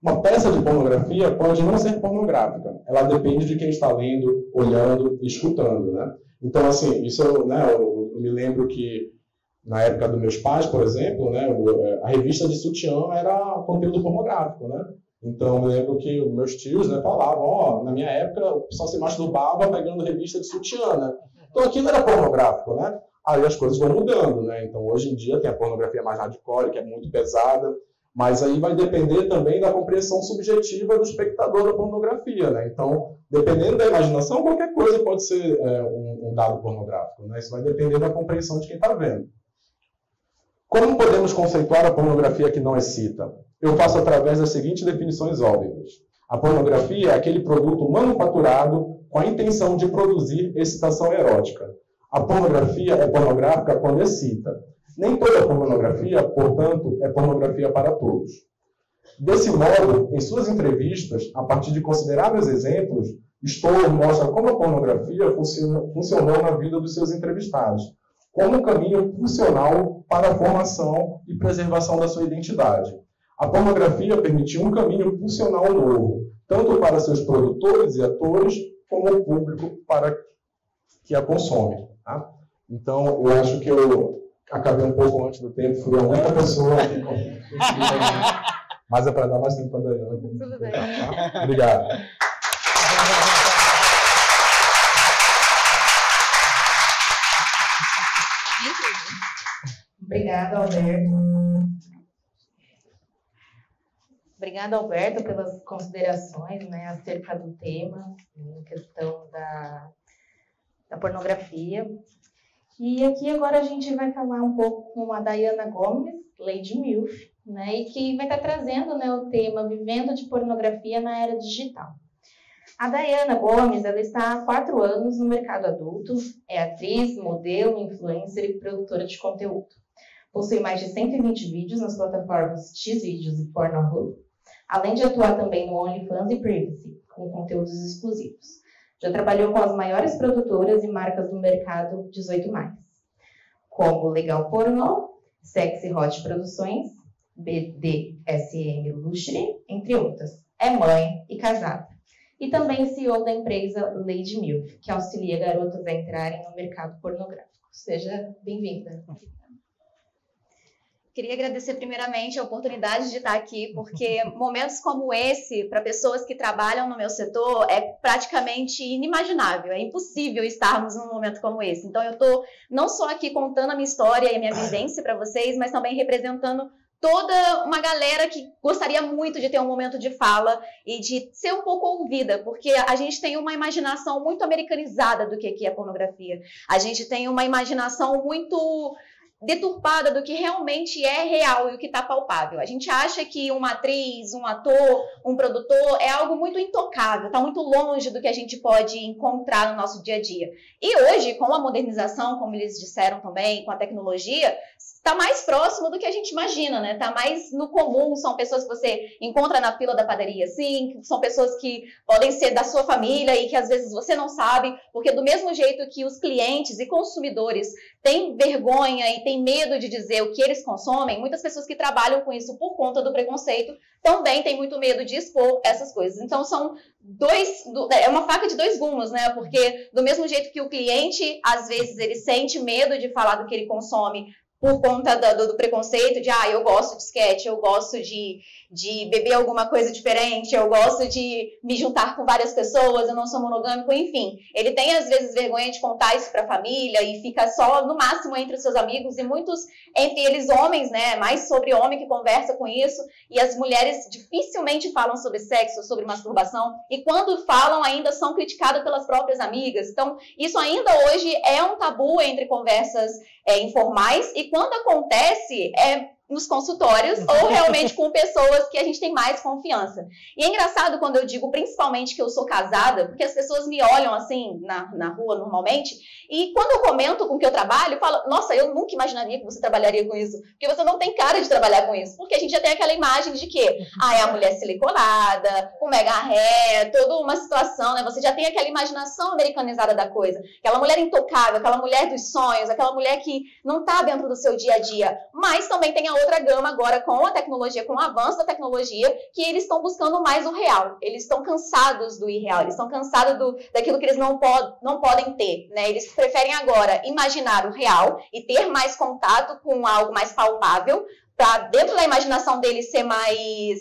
Uma peça de pornografia pode não ser pornográfica, ela depende de quem está lendo, olhando e escutando, né? Então, assim, isso, né, eu me lembro que na época dos meus pais, por exemplo, né, a revista de sutiã era conteúdo pornográfico, né? Então, eu me lembro que meus tios, né, falavam, na minha época, o pessoal se masturbava pegando revista de sutiã, né? Então, aquilo era pornográfico, né? Aí as coisas vão mudando, né? Então, hoje em dia, tem a pornografia mais hardcore, que é muito pesada, mas aí vai depender também da compreensão subjetiva do espectador da pornografia, né? Então, dependendo da imaginação, qualquer coisa pode ser um dado pornográfico, né? Isso vai depender da compreensão de quem está vendo. Como podemos conceituar a pornografia que não excita? Eu faço através das seguintes definições óbvias. A pornografia é aquele produto manufaturado com a intenção de produzir excitação erótica. A pornografia é pornográfica quando excita. Nem toda pornografia, portanto, é pornografia para todos. Desse modo, em suas entrevistas, a partir de consideráveis exemplos, Stoller mostra como a pornografia funcionou na vida dos seus entrevistados, como um caminho funcional para a formação e preservação da sua identidade. A pornografia permitiu um caminho funcional novo, tanto para seus produtores e atores, como o público para que a consome. Tá? Então, eu acho que eu acabei um pouco antes do tempo, fui a única pessoa que mas é para dar mais tempo para a Dayana. Tudo bem. Tá? Obrigado. Obrigada, Alberto. Obrigada, Alberto, pelas considerações, né, acerca do tema, em questão da pornografia. E aqui agora a gente vai falar um pouco com a Dayana Gomes, Lady MILF, né, e que vai estar trazendo, né, o tema Vivendo de Pornografia na Era Digital. A Dayana Gomes, ela está há 4 anos no mercado adulto, é atriz, modelo, influencer e produtora de conteúdo. Possui mais de 120 vídeos nas plataformas Xvideos e Pornhub, além de atuar também no OnlyFans e Privacy, com conteúdos exclusivos. Já trabalhou com as maiores produtoras e marcas do mercado 18+, como Legal Pornô, Sexy Hot Produções, BDSM Luxury, entre outras. É mãe e casada. E também CEO da empresa Lady MILF, que auxilia garotas a entrarem no mercado pornográfico. Seja bem-vinda. Queria agradecer primeiramente a oportunidade de estar aqui, porque momentos como esse, para pessoas que trabalham no meu setor, é praticamente inimaginável, é impossível estarmos num momento como esse. Então eu estou não só aqui contando a minha história e a minha vivência para vocês, mas também representando toda uma galera que gostaria muito de ter um momento de fala e de ser um pouco ouvida, porque a gente tem uma imaginação muito americanizada do que é pornografia. A gente tem uma imaginação muito deturpada do que realmente é real e o que está palpável. A gente acha que uma atriz, um ator, um produtor é algo muito intocável, está muito longe do que a gente pode encontrar no nosso dia a dia. E hoje, com a modernização, como eles disseram também, com a tecnologia, está mais próximo do que a gente imagina, né? Está mais no comum, são pessoas que você encontra na fila da padaria, sim, são pessoas que podem ser da sua família e que às vezes você não sabe, porque do mesmo jeito que os clientes e consumidores têm vergonha e têm medo de dizer o que eles consomem, muitas pessoas que trabalham com isso por conta do preconceito também têm muito medo de expor essas coisas. Então é uma faca de 2 gumes, né? Porque do mesmo jeito que o cliente, às vezes, ele sente medo de falar do que ele consome por conta do preconceito de, eu gosto de sketch, eu gosto de beber alguma coisa diferente, eu gosto de me juntar com várias pessoas, eu não sou monogâmico, enfim. Ele tem, às vezes, vergonha de contar isso para a família e fica só, no máximo, entre os seus amigos, e muitos, entre eles homens, né, mais sobre homem que conversa com isso, e as mulheres dificilmente falam sobre sexo, sobre masturbação, e quando falam, ainda são criticadas pelas próprias amigas. Então, isso ainda hoje é um tabu entre conversas informais, e quando acontece, nos consultórios ou realmente com pessoas que a gente tem mais confiança. E é engraçado quando eu digo principalmente que eu sou casada, porque as pessoas me olham assim na rua normalmente, e quando eu comento com que eu trabalho, eu falo, nossa, eu nunca imaginaria que você trabalharia com isso, porque você não tem cara de trabalhar com isso, porque a gente já tem aquela imagem de que é a mulher siliconada, com mega hair, toda uma situação, né? Você já tem aquela imaginação americanizada da coisa, aquela mulher intocável, aquela mulher dos sonhos, aquela mulher que não está dentro do seu dia a dia, mas também tem a outra gama agora com a tecnologia, com o avanço da tecnologia, que eles estão buscando mais o real. Eles estão cansados do irreal, eles estão cansados daquilo que eles não podem ter, né? Eles preferem agora imaginar o real e ter mais contato com algo mais palpável, para dentro da imaginação deles ser mais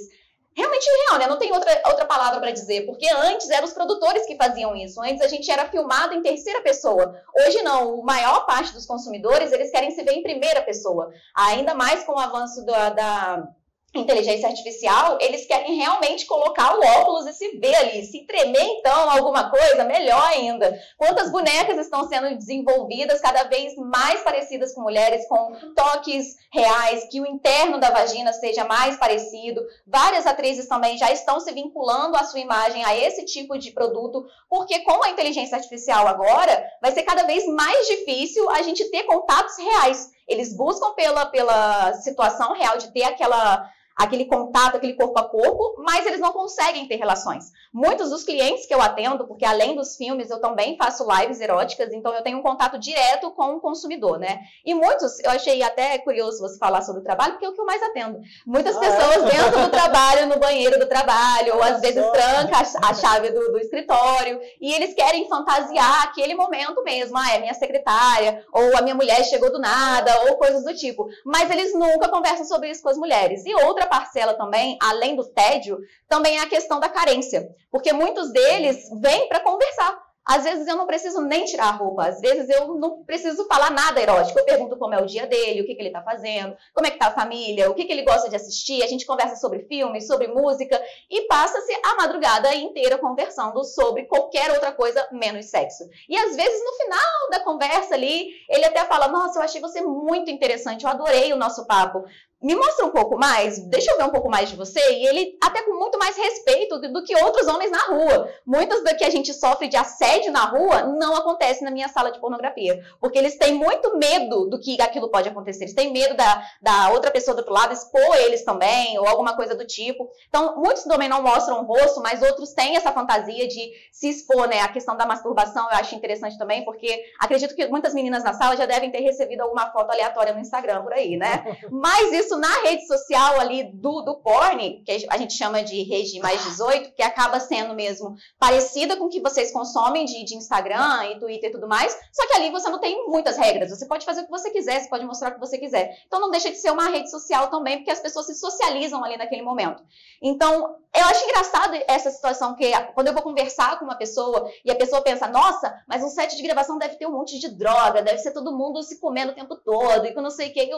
realmente real, né? Não tem outra palavra para dizer, porque antes eram os produtores que faziam isso. Antes a gente era filmado em terceira pessoa. Hoje não, a maior parte dos consumidores, eles querem se ver em primeira pessoa. Ainda mais com o avanço da inteligência artificial, eles querem realmente colocar o óculos e se ver ali. Se tremer, então, alguma coisa, melhor ainda. Quantas bonecas estão sendo desenvolvidas, cada vez mais parecidas com mulheres, com toques reais, que o interno da vagina seja mais parecido. Várias atrizes também já estão se vinculando a sua imagem a esse tipo de produto, porque com a inteligência artificial agora, vai ser cada vez mais difícil a gente ter contatos reais. Eles buscam pela situação real de ter aquele contato, aquele corpo a corpo, mas eles não conseguem ter relações. Muitos dos clientes que eu atendo, porque além dos filmes eu também faço lives eróticas, então eu tenho um contato direto com o consumidor, né? E muitos, eu achei até curioso você falar sobre o trabalho, porque é o que eu mais atendo. Muitas pessoas dentro do trabalho, no banheiro do trabalho, ou às vezes tranca a chave do escritório, e eles querem fantasiar aquele momento mesmo, é minha secretária, ou a minha mulher chegou do nada, ou coisas do tipo. Mas eles nunca conversam sobre isso com as mulheres. E outra parcela também, além do tédio, também é a questão da carência, porque muitos deles vêm para conversar. Às vezes eu não preciso nem tirar a roupa, às vezes eu não preciso falar nada erótico. Eu pergunto como é o dia dele, o que ele tá fazendo, como é que tá a família, o que ele gosta de assistir, a gente conversa sobre filmes, sobre música e passa-se a madrugada inteira conversando sobre qualquer outra coisa menos sexo. E às vezes no final da conversa ali, ele até fala, nossa, eu achei você muito interessante, eu adorei o nosso papo. Me mostra um pouco mais, deixa eu ver um pouco mais de você. E ele até com muito mais respeito do que outros homens na rua. Muitas do que a gente sofre de assédio na rua não acontece na minha sala de pornografia. Porque eles têm muito medo do que aquilo pode acontecer. Eles têm medo da outra pessoa do outro lado expor eles também, ou alguma coisa do tipo. Então, muitos também não mostram o rosto, mas outros têm essa fantasia de se expor, né? A questão da masturbação eu acho interessante também, porque acredito que muitas meninas na sala já devem ter recebido alguma foto aleatória no Instagram por aí, né? Mas isso na rede social ali do porn, que a gente chama de rede mais 18, que acaba sendo mesmo parecida com o que vocês consomem de Instagram e Twitter e tudo mais, só que ali você não tem muitas regras, você pode fazer o que você quiser, você pode mostrar o que você quiser. Então não deixa de ser uma rede social também, porque as pessoas se socializam ali naquele momento. Então, eu acho engraçado essa situação, que quando eu vou conversar com uma pessoa e a pessoa pensa, nossa, mas um set de gravação deve ter um monte de droga, deve ser todo mundo se comendo o tempo todo, e que eu não sei o que,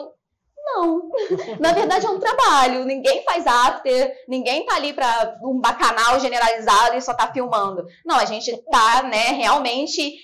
Não, na verdade é um trabalho, ninguém faz after, ninguém tá ali para um bacanal generalizado e só tá filmando. Não, a gente tá, né, realmente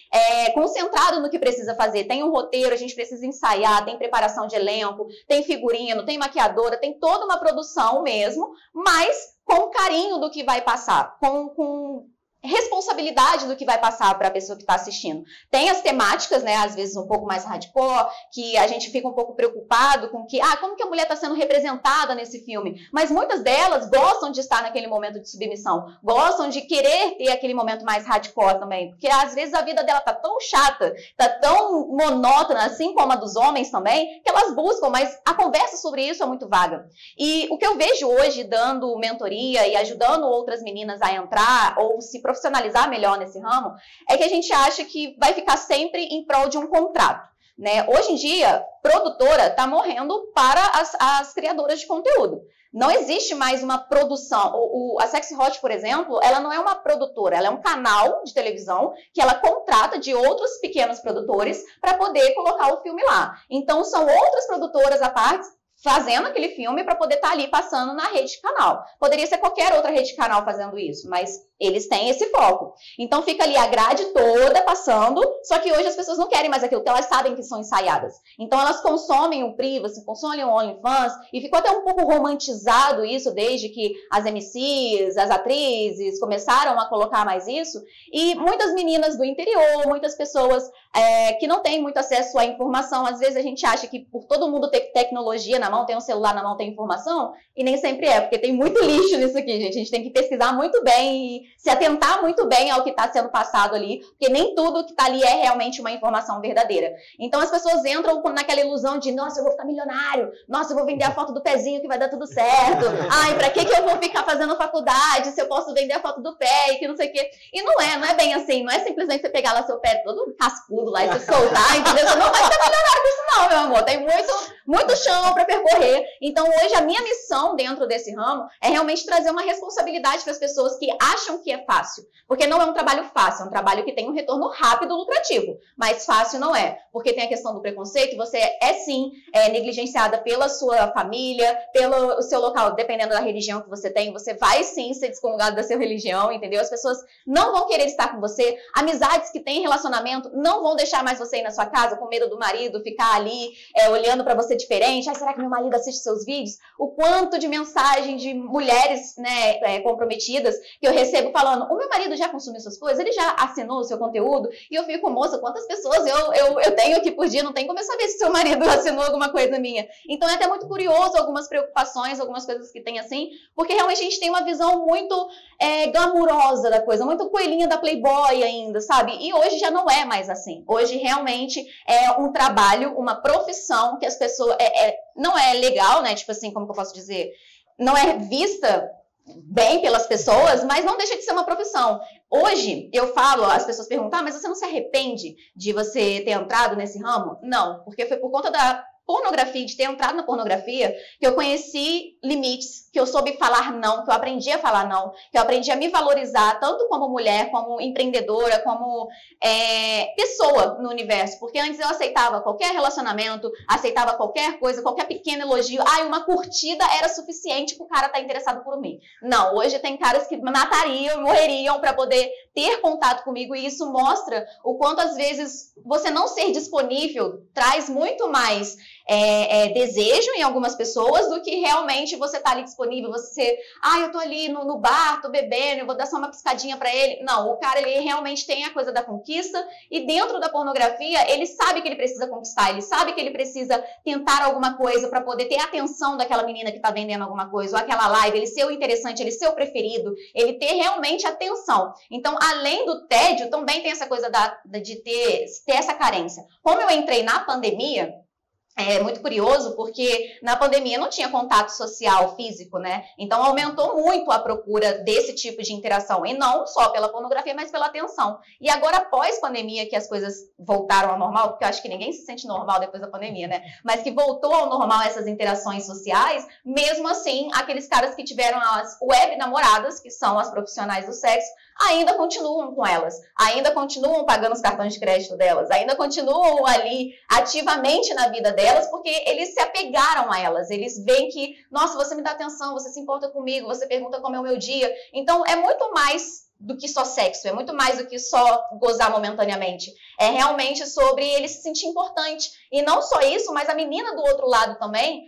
concentrado no que precisa fazer. Tem um roteiro, a gente precisa ensaiar, tem preparação de elenco, tem figurino, tem maquiadora, tem toda uma produção mesmo, mas com carinho do que vai passar, com responsabilidade do que vai passar para a pessoa que está assistindo. Tem as temáticas, né, às vezes um pouco mais hardcore, que a gente fica um pouco preocupado com que, como que a mulher está sendo representada nesse filme? Mas muitas delas gostam de estar naquele momento de submissão, gostam de querer ter aquele momento mais hardcore também, porque às vezes a vida dela tá tão chata, tá tão monótona, assim como a dos homens também, que elas buscam, mas a conversa sobre isso é muito vaga. E o que eu vejo hoje dando mentoria e ajudando outras meninas a entrar ou se profissionalizar melhor nesse ramo, é que a gente acha que vai ficar sempre em prol de um contrato, né? Hoje em dia, produtora está morrendo para as criadoras de conteúdo. Não existe mais uma produção. A Sexy Hot, por exemplo, ela não é uma produtora, ela é um canal de televisão que ela contrata de outros pequenos produtores para poder colocar o filme lá. Então, são outras produtoras à parte fazendo aquele filme para poder estar ali passando na rede de canal. Poderia ser qualquer outra rede de canal fazendo isso, mas eles têm esse foco. Então fica ali a grade toda passando, só que hoje as pessoas não querem mais aquilo, porque elas sabem que são ensaiadas. Então elas consomem o Privacy, consomem o OnlyFans, e ficou até um pouco romantizado isso desde que as MCs, as atrizes começaram a colocar mais isso, e muitas meninas do interior, muitas pessoas que não têm muito acesso à informação, às vezes a gente acha que por todo mundo ter tecnologia na mão, tem um celular na mão, tem informação, e nem sempre é, porque tem muito lixo nisso aqui, gente. A gente tem que pesquisar muito bem e se atentar muito bem ao que está sendo passado ali, porque nem tudo que está ali é realmente uma informação verdadeira. Então as pessoas entram naquela ilusão de, nossa, eu vou ficar milionário, nossa, eu vou vender a foto do pezinho que vai dar tudo certo, ai, pra que eu vou ficar fazendo faculdade se eu posso vender a foto do pé e que não sei o quê. E não é bem assim, não é simplesmente você pegar lá seu pé todo cascudo lá e você soltar, entendeu? Você não vai ser milionário com isso não, meu amor, tem muito chão para percorrer. Então hoje a minha missão dentro desse ramo é realmente trazer uma responsabilidade para as pessoas que acham que é fácil, porque não é um trabalho fácil, é um trabalho que tem um retorno rápido, lucrativo, mas fácil não é, porque tem a questão do preconceito, você sim negligenciada pela sua família, pelo seu local, dependendo da religião que você tem, você vai sim ser descomungado da sua religião, entendeu? As pessoas não vão querer estar com você, amizades que têm relacionamento não vão deixar mais você ir na sua casa com medo do marido ficar ali olhando para você diferente, será que meu marido assiste seus vídeos? O quanto de mensagem de mulheres, né, comprometidas que eu recebo falando, o meu marido já consumiu suas coisas? Ele já assinou o seu conteúdo? E eu fico, moça, quantas pessoas eu tenho aqui por dia? Não tem como eu saber se seu marido assinou alguma coisa minha. Então é até muito curioso algumas preocupações, algumas coisas que tem assim, porque realmente a gente tem uma visão muito glamurosa da coisa, muito coelhinha da Playboy ainda, sabe? E hoje já não é mais assim. Hoje realmente é um trabalho, uma profissão que as pessoas... não é legal, né? Tipo assim, como que eu posso dizer? Não é vista bem pelas pessoas, mas não deixa de ser uma profissão. Hoje, eu falo, as pessoas perguntam, mas você não se arrepende de você ter entrado nesse ramo? Não, porque foi por conta pornografia, de ter entrado na pornografia, que eu conheci limites, que eu soube falar não, que eu aprendi a falar não, que eu aprendi a me valorizar, tanto como mulher, como empreendedora, como pessoa no universo. Porque antes eu aceitava qualquer relacionamento, aceitava qualquer coisa, qualquer pequeno elogio. Uma curtida era suficiente para o cara estar interessado por mim. Não, hoje tem caras que matariam, morreriam para poder ter contato comigo, e isso mostra o quanto às vezes você não ser disponível traz muito mais desejo em algumas pessoas do que realmente você tá ali disponível, você, eu tô ali no bar, tô bebendo, eu vou dar só uma piscadinha pra ele. Não, o cara, ele realmente tem a coisa da conquista, e dentro da pornografia, ele sabe que ele precisa conquistar, ele sabe que ele precisa tentar alguma coisa pra poder ter a atenção daquela menina que tá vendendo alguma coisa, ou aquela live, ele ser o interessante, ele ser o preferido, ele ter realmente atenção. Então, além do tédio, também tem essa coisa de ter essa carência. Como eu entrei na pandemia, é muito curioso, porque na pandemia não tinha contato social físico, né? Então aumentou muito a procura desse tipo de interação, e não só pela pornografia, mas pela atenção. E agora, após pandemia, que as coisas voltaram ao normal, porque eu acho que ninguém se sente normal depois da pandemia, né? Mas que voltou ao normal essas interações sociais, mesmo assim, aqueles caras que tiveram as web namoradas, que são as profissionais do sexo, ainda continuam com elas, ainda continuam pagando os cartões de crédito delas, ainda continuam ali ativamente na vida delas, porque eles se apegaram a elas, eles veem que, nossa, você me dá atenção, você se importa comigo, você pergunta como é o meu dia. Então é muito mais do que só sexo, é muito mais do que só gozar momentaneamente. É realmente sobre ele se sentir importante. E não só isso, mas a menina do outro lado também,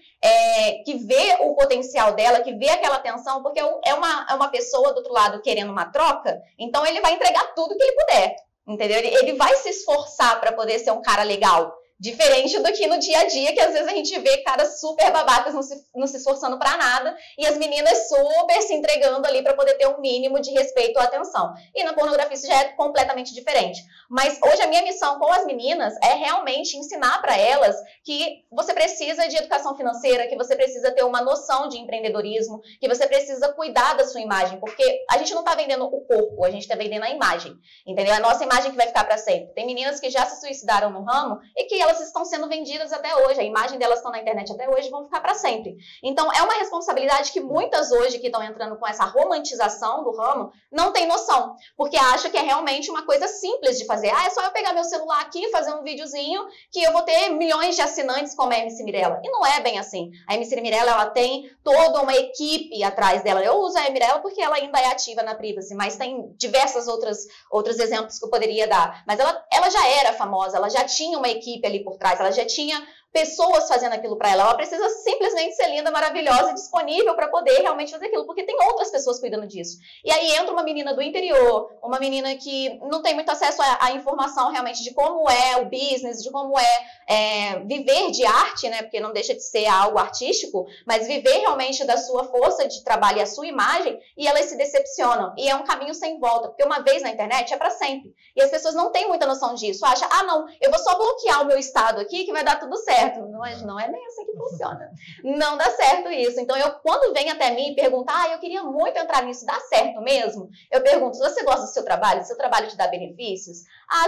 que vê o potencial dela, que vê aquela atenção, porque é uma pessoa do outro lado querendo uma troca, então ele vai entregar tudo que ele puder, entendeu? Ele vai se esforçar para poder ser um cara legal. Diferente do que no dia a dia, que às vezes a gente vê caras super babacas não se esforçando pra nada, e as meninas super se entregando ali pra poder ter um mínimo de respeito ou atenção. E na pornografia isso já é completamente diferente. Mas hoje a minha missão com as meninas é realmente ensinar pra elas que você precisa de educação financeira, que você precisa ter uma noção de empreendedorismo, que você precisa cuidar da sua imagem, porque a gente não tá vendendo o corpo, a gente tá vendendo a imagem, entendeu? A nossa imagem que vai ficar pra sempre. Tem meninas que já se suicidaram no ramo e que elas estão sendo vendidas até hoje, a imagem delas estão na internet até hoje, vão ficar para sempre. Então é uma responsabilidade que muitas hoje que estão entrando com essa romantização do ramo não tem noção, porque acha que é realmente uma coisa simples de fazer. É só eu pegar meu celular aqui, fazer um videozinho que eu vou ter milhões de assinantes como a MC Mirella. E não é bem assim. A MC Mirella, ela tem toda uma equipe atrás dela. Eu uso a Mirella porque ela ainda é ativa na Privacy, mas tem diversos outros exemplos que eu poderia dar. Mas ela já era famosa, ela já tinha uma equipe ali por trás, ela já tinha pessoas fazendo aquilo para ela. Ela precisa simplesmente ser linda, maravilhosa e disponível para poder realmente fazer aquilo, porque tem outras pessoas cuidando disso. E aí entra uma menina do interior, uma menina que não tem muito acesso à informação realmente de como é o business, de como é viver de arte, né? Porque não deixa de ser algo artístico, mas viver realmente da sua força de trabalho e a sua imagem, e elas se decepcionam. E é um caminho sem volta, porque uma vez na internet é para sempre. E as pessoas não têm muita noção disso. Acham, não, eu vou só bloquear o meu estado aqui que vai dar tudo certo. Não é nem assim que funciona. Não dá certo isso. Então, quando vem até mim e pergunta, eu queria muito entrar nisso, dá certo mesmo? Eu pergunto, você gosta do seu trabalho? Do seu trabalho te dá benefícios?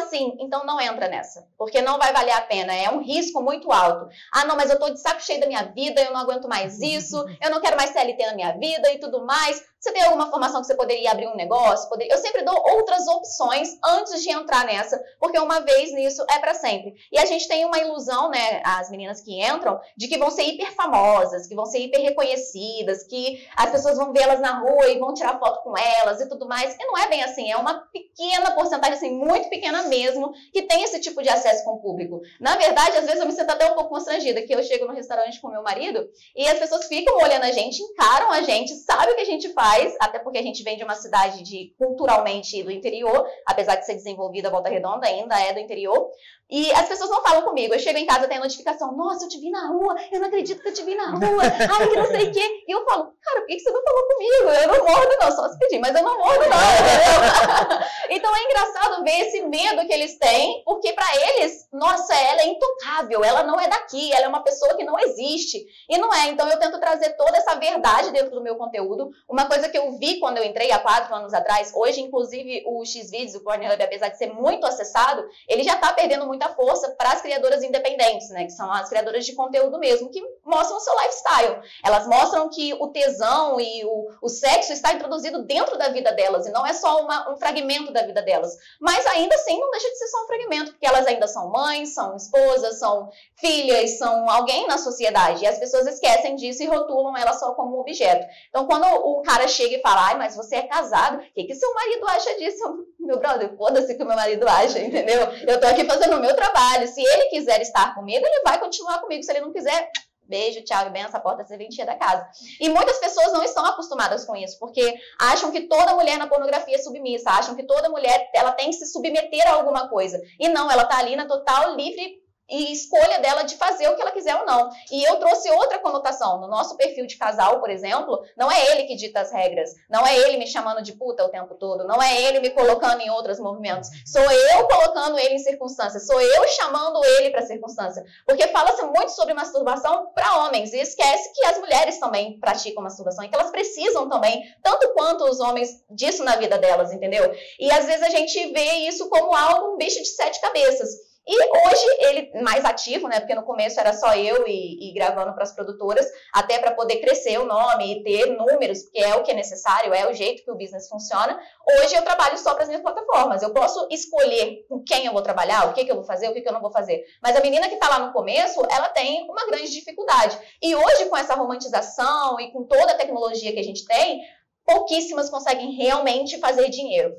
Sim, então não entra nessa, porque não vai valer a pena, é um risco muito alto. Não, mas eu tô de saco cheio da minha vida, eu não aguento mais isso, eu não quero mais CLT na minha vida e tudo mais. Você tem alguma formação que você poderia abrir um negócio? Eu sempre dou outras opções antes de entrar nessa, porque uma vez nisso é para sempre. E a gente tem uma ilusão, né, as meninas que entram, de que vão ser hiper famosas, que vão ser hiper reconhecidas, que as pessoas vão vê-las na rua e vão tirar foto com elas e tudo mais. E não é bem assim, é uma pequena porcentagem, assim, muito pequena mesmo, que tem esse tipo de acesso com o público. Na verdade, às vezes eu me sinto até um pouco constrangida, que eu chego no restaurante com meu marido e as pessoas ficam olhando a gente, encaram a gente, sabem o que a gente faz, até porque a gente vem de uma cidade culturalmente do interior, apesar de ser desenvolvida, Volta Redonda ainda é do interior, e as pessoas não falam comigo. Eu chego em casa, tem a notificação, nossa, eu te vi na rua, eu não acredito que eu te vi na rua, que não sei o quê, e eu falo, cara, por que você não falou comigo? Eu não mordo não, só se pedir, mas eu não mordo não, entendeu? Então é engraçado ver esse medo que eles têm, porque pra eles, nossa, ela é intocável, ela não é daqui, ela é uma pessoa que não existe, e não é. Então eu tento trazer toda essa verdade dentro do meu conteúdo, uma coisa coisa que eu vi quando eu entrei há 4 anos atrás, hoje, inclusive, o Xvideos, o Pornhub, apesar de ser muito acessado, ele já está perdendo muita força para as criadoras independentes, né? Que são as criadoras de conteúdo mesmo, que mostram o seu lifestyle. Elas mostram que o tesão e o sexo está introduzido dentro da vida delas, e não é só um fragmento da vida delas. Mas ainda assim, não deixa de ser só um fragmento, porque elas ainda são mães, são esposas, são filhas, são alguém na sociedade. E as pessoas esquecem disso e rotulam ela só como objeto. Então, quando o cara chega e fala, ai, mas você é casado, o que seu marido acha disso? Meu brother, foda-se o que o meu marido acha, entendeu? Eu tô aqui fazendo o meu trabalho. Se ele quiser estar comigo, ele vai continuar comigo. Se ele não quiser, beijo, tchau, e bem, essa porta serventia da casa. E muitas pessoas não estão acostumadas com isso, porque acham que toda mulher na pornografia é submissa, acham que toda mulher ela tem que se submeter a alguma coisa. E não, ela tá ali na total livre e escolha dela de fazer o que ela quiser ou não. E eu trouxe outra conotação. No nosso perfil de casal, por exemplo, não é ele que dita as regras, não é ele me chamando de puta o tempo todo, não é ele me colocando em outros movimentos, sou eu colocando ele em circunstâncias, sou eu chamando ele para circunstância. Porque fala-se muito sobre masturbação para homens e esquece que as mulheres também praticam masturbação e que elas precisam também, tanto quanto os homens, disso na vida delas, entendeu? E às vezes a gente vê isso como algo, um bicho de 7 cabeças. E hoje ele mais ativo, né? Porque no começo era só eu e gravando para as produtoras, até para poder crescer o nome e ter números, porque é o que é necessário, é o jeito que o business funciona. Hoje eu trabalho só para as minhas plataformas. Eu posso escolher com quem eu vou trabalhar, o que eu vou fazer, o que eu não vou fazer. Mas a menina que está lá no começo, ela tem uma grande dificuldade. E hoje, com essa romantização e com toda a tecnologia que a gente tem, pouquíssimas conseguem realmente fazer dinheiro.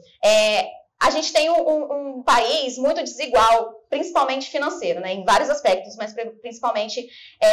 A gente tem um país muito desigual, principalmente financeiro, né? Em vários aspectos, mas principalmente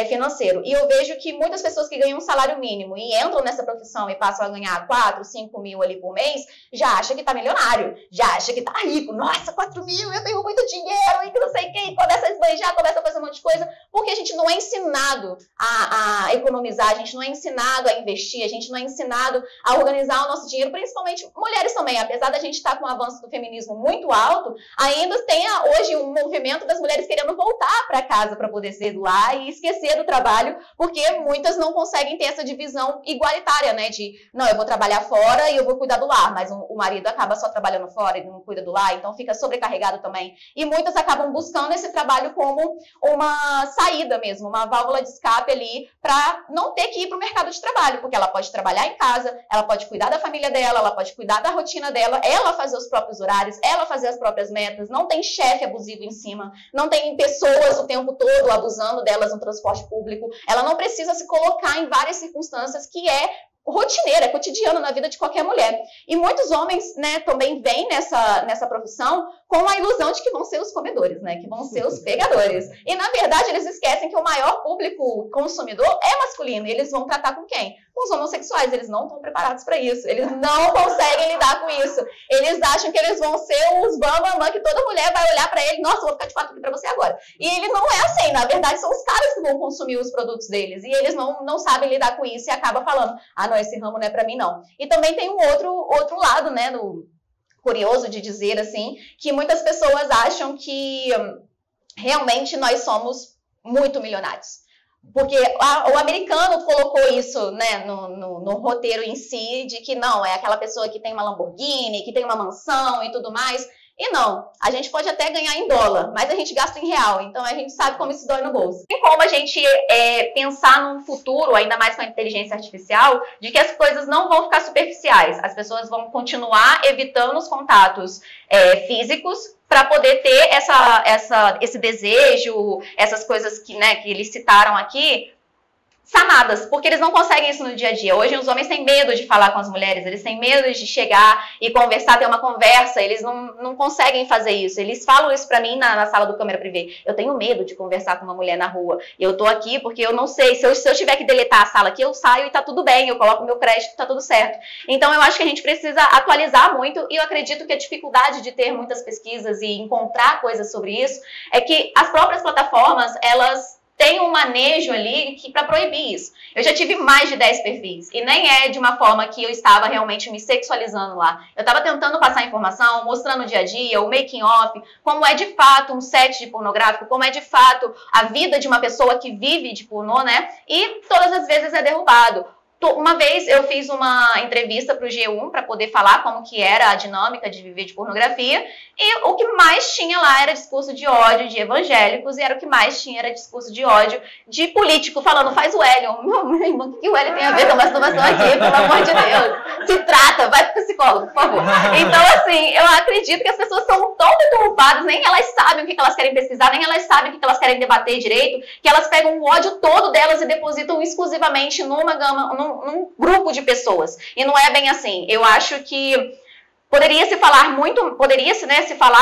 financeiro. E eu vejo que muitas pessoas que ganham um salário mínimo e entram nessa profissão e passam a ganhar 4, 5 mil ali por mês, já acha que tá milionário, já acha que tá rico. Nossa, 4 mil, eu tenho muito dinheiro, e que não sei quem, começa a esbanjar, começa a fazer um monte de coisa, porque a gente não é ensinado a economizar, a gente não é ensinado a investir, a gente não é ensinado a organizar o nosso dinheiro, principalmente mulheres também. Apesar da gente estar com o avanço do feminismo muito alto, ainda tem hoje um movimento das mulheres querendo voltar para casa para poder ser do lar e esquecer do trabalho, porque muitas não conseguem ter essa divisão igualitária, né? De, não, eu vou trabalhar fora e eu vou cuidar do lar, mas o marido acaba só trabalhando fora e não cuida do lar, então fica sobrecarregado também. E muitas acabam buscando esse trabalho como uma saída mesmo, uma válvula de escape ali para não ter que ir para o mercado de trabalho, porque ela pode trabalhar em casa, ela pode cuidar da família dela, ela pode cuidar da rotina dela, ela fazer os próprios horários, ela fazer as próprias metas, não tem chefe abusivo em cima, não tem pessoas o tempo todo abusando delas no transporte público, ela não precisa se colocar em várias circunstâncias que é rotineira, é cotidiano na vida de qualquer mulher. E muitos homens, né, também vêm nessa profissão com a ilusão de que vão ser os comedores, né, que vão ser os pegadores. E, na verdade, eles esquecem que o maior público consumidor é masculino. E eles vão tratar com quem? Com os homossexuais. Eles não estão preparados para isso. Eles não conseguem lidar com isso. Eles acham que eles vão ser os bambambam, que toda mulher vai olhar para ele, nossa, vou ficar de 4 aqui para você agora. E ele não é assim. Na verdade, são os caras que vão consumir os produtos deles. E eles não sabem lidar com isso e acabam falando, ah, não, esse ramo não é para mim, não. E também tem um outro lado, né, curioso de dizer, assim, que muitas pessoas acham que realmente nós somos muito milionários. Porque o americano colocou isso, né, no roteiro em si, de que não, é aquela pessoa que tem uma Lamborghini, que tem uma mansão e tudo mais. E não, a gente pode até ganhar em dólar, mas a gente gasta em real, então a gente sabe como isso dói no bolso. Tem como a gente pensar num futuro, ainda mais com a inteligência artificial, de que as coisas não vão ficar superficiais, as pessoas vão continuar evitando os contatos físicos para poder ter esse desejo, essas coisas que eles citaram aqui, sanadas, porque eles não conseguem isso no dia a dia. Hoje os homens têm medo de falar com as mulheres, eles têm medo de chegar e conversar, ter uma conversa, eles não conseguem fazer isso. Eles falam isso pra mim na sala do câmera privê. Eu tenho medo de conversar com uma mulher na rua. Eu tô aqui porque eu não sei, se eu tiver que deletar a sala aqui, eu saio e tá tudo bem, eu coloco meu crédito, tá tudo certo. Então eu acho que a gente precisa atualizar muito e eu acredito que a dificuldade de ter muitas pesquisas e encontrar coisas sobre isso é que as próprias plataformas, elas tem um manejo ali para proibir isso. Eu já tive mais de 10 perfis, e nem é de uma forma que eu estava realmente me sexualizando lá. Eu estava tentando passar informação, mostrando o dia a dia, o making off, como é de fato um set de pornográfico, como é de fato a vida de uma pessoa que vive de pornô, né? E todas as vezes é derrubado. Uma vez eu fiz uma entrevista para o G1 para poder falar como que era a dinâmica de viver de pornografia, e o que mais tinha lá era discurso de ódio de evangélicos, e era o que mais tinha era discurso de ódio de político, falando, faz o Hélio. Meu irmão, o que o Hélio tem a ver com a masturbação aqui, pelo amor de Deus? Se trata, vai pro psicólogo, por favor. Então, assim, eu acredito que as pessoas são tão deturpadas, nem elas sabem o que elas querem pesquisar, nem elas sabem o que elas querem debater direito, que elas pegam o ódio todo delas e depositam exclusivamente num grupo de pessoas. E não é bem assim. Eu acho que poderia-se falar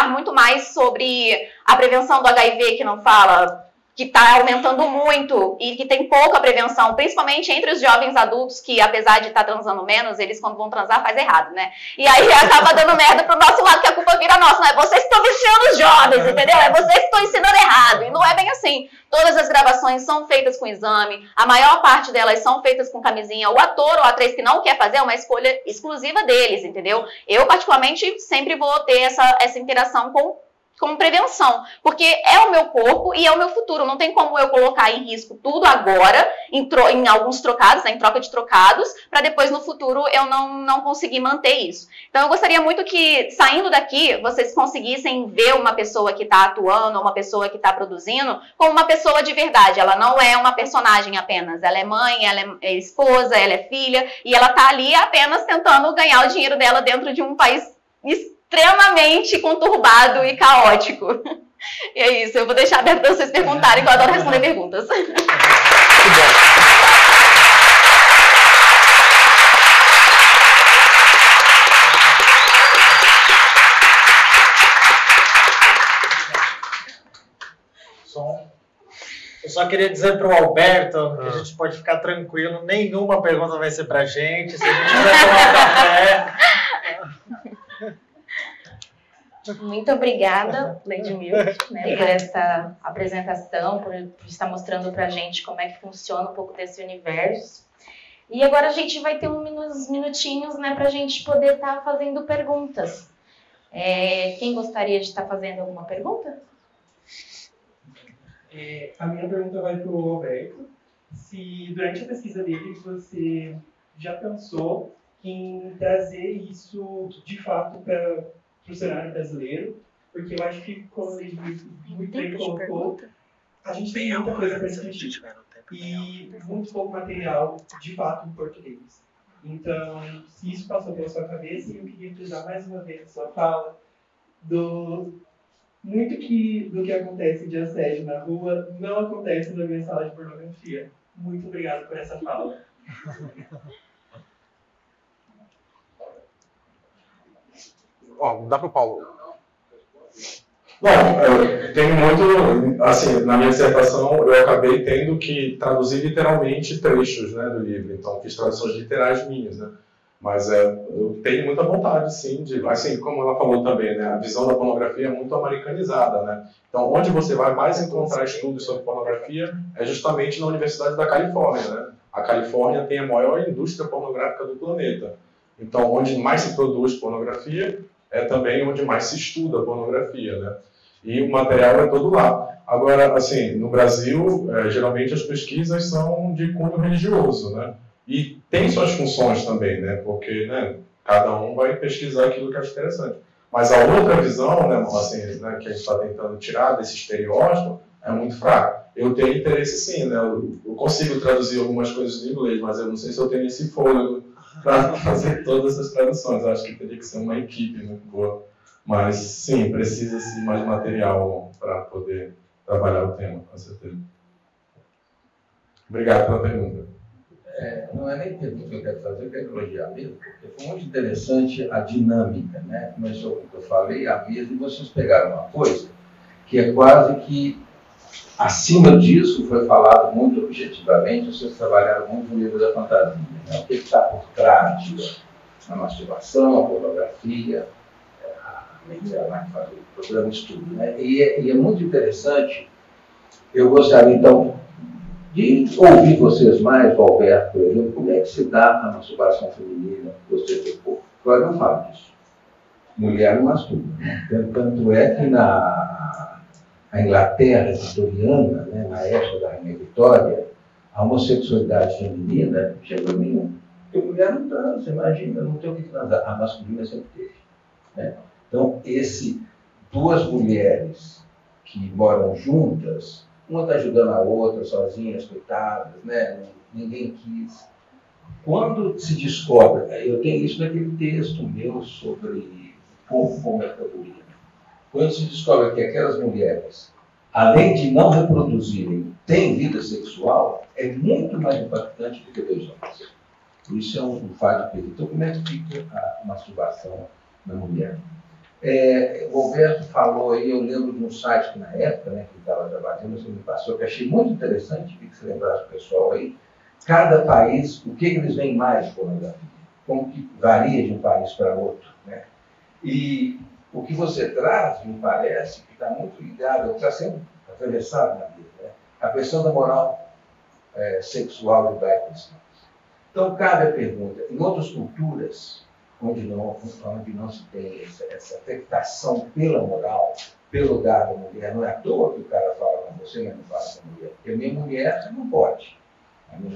muito mais sobre a prevenção do HIV, que não fala, que está aumentando muito e que tem pouca prevenção, principalmente entre os jovens adultos, que apesar de estar transando menos, eles quando vão transar faz errado, né? E aí acaba dando merda pro nosso lado, que a culpa vira nossa, não é vocês que estão viciando os jovens, entendeu? É vocês que estão ensinando errado, e não é bem assim. Todas as gravações são feitas com exame, a maior parte delas são feitas com camisinha. O ator ou a atriz que não quer fazer é uma escolha exclusiva deles, entendeu? Eu, particularmente, sempre vou ter essa interação com prevenção, porque é o meu corpo e é o meu futuro, não tem como eu colocar em risco tudo agora, em alguns trocados, né, em troca de trocados, para depois no futuro eu não conseguir manter isso. Então eu gostaria muito que, saindo daqui, vocês conseguissem ver uma pessoa que está atuando, uma pessoa que está produzindo, como uma pessoa de verdade. Ela não é uma personagem apenas, ela é mãe, ela é esposa, ela é filha, e ela está ali apenas tentando ganhar o dinheiro dela dentro de um país extremamente conturbado e caótico. E é isso, eu vou deixar aberto para vocês perguntarem, que eu adoro responder perguntas. Eu só queria dizer para o Alberto que a gente pode ficar tranquilo, nenhuma pergunta vai ser para a gente, se a gente quiser tomar um café... Muito obrigada, Lady Milk, né, por essa apresentação, por estar mostrando pra gente como é que funciona um pouco desse universo. E agora a gente vai ter uns minutinhos, né, pra gente poder estar fazendo perguntas. Quem gostaria de estar fazendo alguma pergunta? A minha pergunta vai para o Alberto. Se durante a pesquisa dele você já pensou em trazer isso de fato para o cenário brasileiro, porque eu acho que, como ele muito bem colocou, a gente tem muita coisa para discutir e muito pouco material de fato em português. Então, se isso passou pela sua cabeça, eu queria utilizar mais uma vez a sua fala do que acontece de assédio na rua não acontece na minha sala de pornografia. Muito obrigado por essa fala. Dá para o Paulo. Bom, eu tenho muito, assim, na minha dissertação eu acabei tendo que traduzir literalmente trechos, né, do livro, então fiz traduções literais minhas, né, mas eu tenho muita vontade, sim, de, assim, como ela falou também, né, a visão da pornografia é muito americanizada, né, então onde você vai mais encontrar estudos sobre pornografia é justamente na Universidade da Califórnia, né, a Califórnia tem a maior indústria pornográfica do planeta, então onde mais se produz pornografia é também onde mais se estuda pornografia, né? E o material é todo lá. Agora, assim, no Brasil, geralmente as pesquisas são de cunho religioso, né? E tem suas funções também, né? Porque, né, cada um vai pesquisar aquilo que acha interessante. Mas a outra visão, né, assim, né, que a gente está tentando tirar desse estereótipo é muito fraca. Eu tenho interesse, sim, né? Eu consigo traduzir algumas coisas em inglês, mas eu não sei se eu tenho esse fôlego para fazer todas essas traduções. Eu acho que teria que ser uma equipe muito boa. Mas, sim, precisa-se mais material para poder trabalhar o tema, com certeza. Obrigado pela pergunta. Não é nem pergunta que eu quero fazer, eu quero elogiar mesmo, porque foi muito interessante a dinâmica, né? Começou com o que eu falei, a mesa, e vocês pegaram uma coisa que é quase que, acima disso, foi falado muito objetivamente, vocês trabalharam muito no livro da fantasia, né? O que está por trás da masturbação, a pornografia, a fazer o programa de estudo, né? E é muito interessante. Eu gostaria, então, de ouvir vocês mais, o Alberto, por exemplo, como é que se dá a masturbação feminina, você tem pouco. Agora não falo disso. Mulher não masturba, né? Tanto é que na Inglaterra vitoriana, né, na época da Rainha Vitória, A homossexualidade feminina chegou a mim. Porque mulher não transa, imagina, não tem o que transar. A masculina sempre teve. Né? Então, duas mulheres que moram juntas, uma está ajudando a outra, sozinhas, coitadas, né? Ninguém quis. Quando se descobre, eu tenho isso naquele texto meu sobre como mercadoria. Quando se descobre que aquelas mulheres, além de não reproduzirem, têm vida sexual, é muito mais impactante do que dois homens. Isso é um fato de peso. Então, como é que fica a masturbação na mulher? O Roberto falou aí, eu lembro de um site que na época, né, que estava trabalhando, você me passou, que achei muito interessante, queria que você lembrasse o pessoal aí, cada país, o que eles veem mais de pornografia, como que varia de um país para outro. Né? E o que você traz, me parece, que está muito ligado, está sendo atravessado na vida, né? A questão da moral sexual judaico-cristã. Então, cabe a pergunta, em outras culturas, onde não se tem essa afetação pela moral, pelo lugar da mulher, não é à toa que o cara fala com você, mas não fala com a mulher. Porque a minha mulher, você não pode.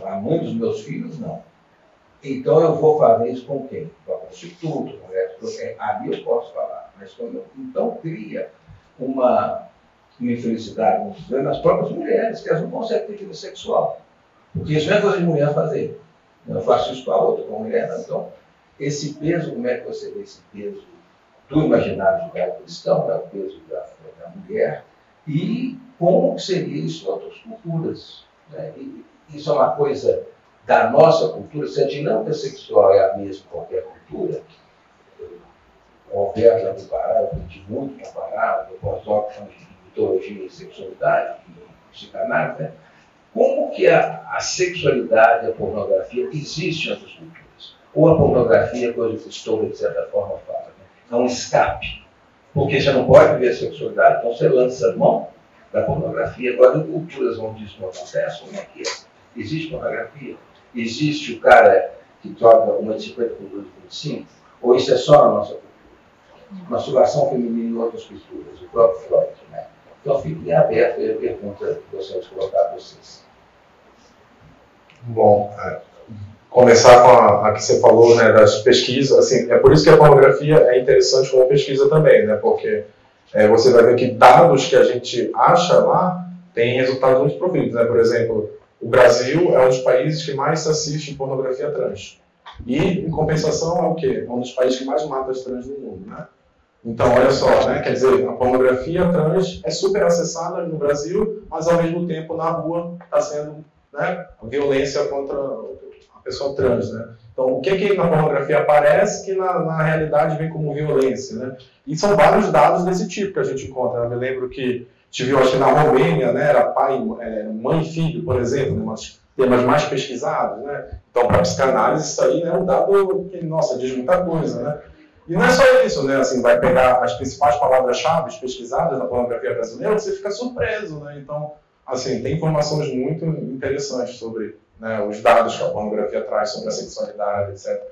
A mãe dos meus filhos, não. Então, eu vou fazer isso com quem? Com a prostituta, com ali eu posso falar. Mas então, cria uma infelicidade, vamos dizer, nas próprias mulheres, que elas não conseguem ter vida sexual. Porque isso não é coisa de mulher fazer. Eu faço isso com a outra, com a mulher. Não. Então, esse peso, como é que você vê esse peso do imaginário judaico-cristão, o peso da mulher, e como seria isso em outras culturas? Né? E isso é uma coisa da nossa cultura, se a dinâmica sexual é a mesma em qualquer cultura, o Alberto vai comparar, eu aprendi muito comparar, eu posso falar de mitologia e sexualidade, e psicanálise, né? Como que a sexualidade, a pornografia existe em outras culturas? Ou a pornografia, coisa que o Stoller, de certa forma, fala, né? É um escape. Porque você não pode viver a sexualidade, então você lança a mão da pornografia. Agora, em culturas onde isso não acontece, como é que é? Existe pornografia? Existe o cara que troca uma de 50 por 2 por 5? Ou isso é só na nossa cultura? Masturbação feminina em outras culturas, o próprio Freud, né? Então, fique aberto a pergunta que gostaria de colocar a vocês. Bom, começar com a que você falou, né, das pesquisas, assim, é por isso que a pornografia é interessante como pesquisa também, né, porque você vai ver que dados que a gente acha lá têm resultados muito profundos, né, por exemplo, o Brasil é um dos países que mais se assiste pornografia trans, e, em compensação, é o quê? É um dos países que mais mata as trans no mundo, né. Então, olha só, né, quer dizer, a pornografia trans é super acessada no Brasil, mas, ao mesmo tempo, na rua está sendo, né, a violência contra a pessoa trans, né? Então, o que na pornografia aparece que na realidade vem como violência, né? E são vários dados desse tipo que a gente encontra. Eu me lembro que tive, acho que na Romênia, né, era pai, mãe e filho, por exemplo, né, temas mais pesquisados, né? Então, para a psicanálise, isso aí é um dado que, nossa, diz muita coisa, né? E não é só isso, né? Assim, vai pegar as principais palavras-chave pesquisadas na pornografia brasileira, você fica surpreso, né? Então, assim, tem informações muito interessantes sobre, né, os dados que a pornografia traz sobre a sexualidade, etc.